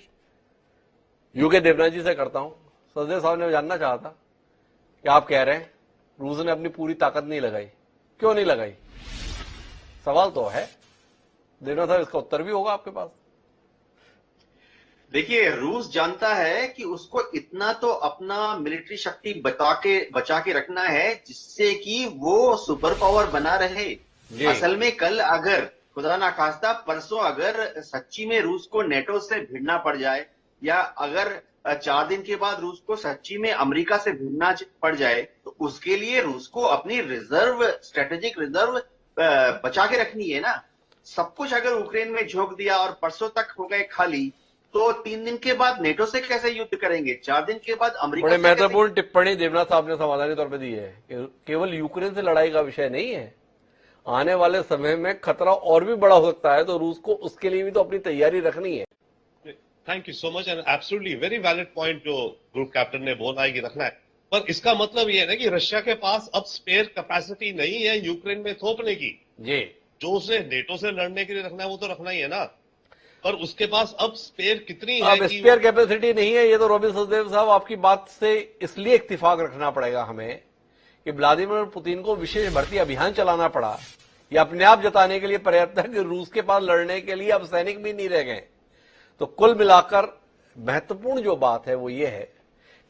यूके देवनाथ जी से करता हूं। सचदेव साहब ने जानना चाहा था कि आप कह रहे हैं रूस ने अपनी पूरी ताकत नहीं लगाई, क्यों नहीं लगाई? सवाल तो है देवनाथ साहब, इसका उत्तर भी होगा आपके पास। देखिए, रूस जानता है कि उसको इतना तो अपना मिलिट्री शक्ति बचा के रखना है जिससे कि वो सुपर पावर बना रहे। असल में कल अगर खुदा ना खास्ता परसों अगर सच्ची में रूस को नेटो से भिड़ना पड़ जाए, या अगर 4 दिन के बाद रूस को सच्ची में अमेरिका से भिड़ना पड़ जाए तो उसके लिए रूस को अपनी स्ट्रेटेजिक रिजर्व बचा के रखनी है ना। सब कुछ अगर यूक्रेन में झोंक दिया और परसों तक हो गए खाली, तो 3 दिन के बाद नेटो से कैसे युद्ध करेंगे? 4 दिन के बाद अमेरिका बड़े से महत्वपूर्ण टिप्पणी देवनाथ साहब ने समाधानी तौर पर दी है कि केवल यूक्रेन से लड़ाई का विषय नहीं है, आने वाले समय में खतरा और भी बड़ा हो सकता है, तो रूस को उसके लिए भी तो अपनी तैयारी रखनी है। Thank you so much and absolutely very valid point जो ग्रुप कैप्टन ने बोला है कि रखना है, पर इसका मतलब ये है ना कि रशिया के पास अब स्पेयर कैपेसिटी नहीं है यूक्रेन में थोपने की। जी, जो उसे नेटो से लड़ने के लिए रखना है वो तो रखना ही है ना, पर उसके पास अब स्पेयर कितनी है? अब स्पेयर कैपेसिटी नहीं है। ये तो रॉबिन सचदेव साहब आपकी बात से इसलिए इत्तेफाक रखना पड़ेगा हमें कि व्लादिमीर पुतिन को विशेष भर्ती अभियान चलाना पड़ा, ये अपने आप जताने के लिए पर्याप्त है कि रूस के पास लड़ने के लिए अब सैनिक भी नहीं रह गए। तो कुल मिलाकर महत्वपूर्ण जो बात है वो ये है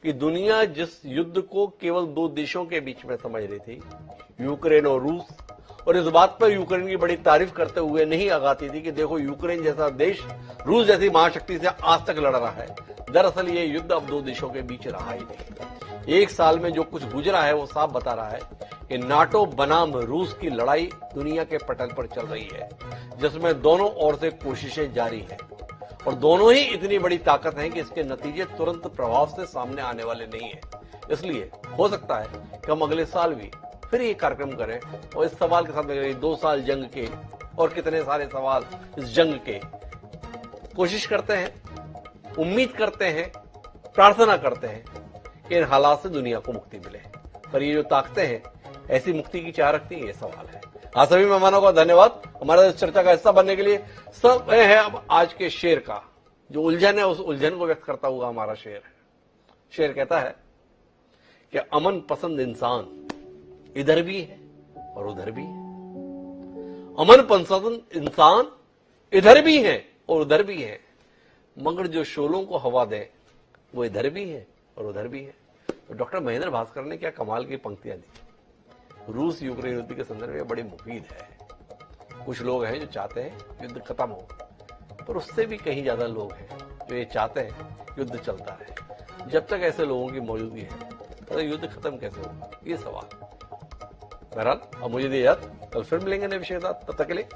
कि दुनिया जिस युद्ध को केवल 2 देशों के बीच में समझ रही थी, यूक्रेन और रूस, और इस बात पर यूक्रेन की बड़ी तारीफ करते हुए नहीं आगाती थी कि देखो यूक्रेन जैसा देश रूस जैसी महाशक्ति से आज तक लड़ रहा है, दरअसल ये युद्ध अब 2 देशों के बीच रहा ही नहीं। 1 साल में जो कुछ गुजरा है वो साफ बता रहा है कि नाटो बनाम रूस की लड़ाई दुनिया के पटल पर चल रही है, जिसमें दोनों ओर से कोशिशें जारी हैं और दोनों ही इतनी बड़ी ताकत हैं कि इसके नतीजे तुरंत प्रभाव से सामने आने वाले नहीं है। इसलिए हो सकता है कि हम अगले साल भी फिर ये कार्यक्रम करें और इस सवाल के साथ 2 साल जंग के और कितने सारे सवाल इस जंग के, कोशिश करते हैं, उम्मीद करते हैं, प्रार्थना करते हैं कि इन हालात से दुनिया को मुक्ति मिले। पर ये जो ताकतें हैं ऐसी मुक्ति की चाह रखती है, ये सवाल है। हाँ, सभी मेहमानों का धन्यवाद हमारा इस चर्चा का हिस्सा बनने के लिए। सब है अब आज के शेर का जो उलझन है, उस उलझन को व्यक्त करता हुआ हमारा शेर है। शेर कहता है कि अमन पसंद इंसान इधर भी है और उधर भी है। अमन पसंद इंसान इधर भी है और उधर भी है, मगर जो शोलों को हवा दे वो इधर भी है और उधर भी है। तो डॉक्टर महेंद्र भास्कर ने क्या कमाल की पंक्तियां दी। रूस यूक्रेन युद्ध के संदर्भ में बड़ी मुफीद है। कुछ लोग हैं जो चाहते हैं युद्ध खत्म हो, पर उससे भी कहीं ज्यादा लोग हैं जो ये चाहते हैं युद्ध चलता रहे। जब तक ऐसे लोगों की मौजूदगी है तो युद्ध खत्म कैसे होगा, ये सवाल। बहरहाल अब मुझे दे याद, कल फिर मिलेंगे नए विषय के साथ, तब तक के लिए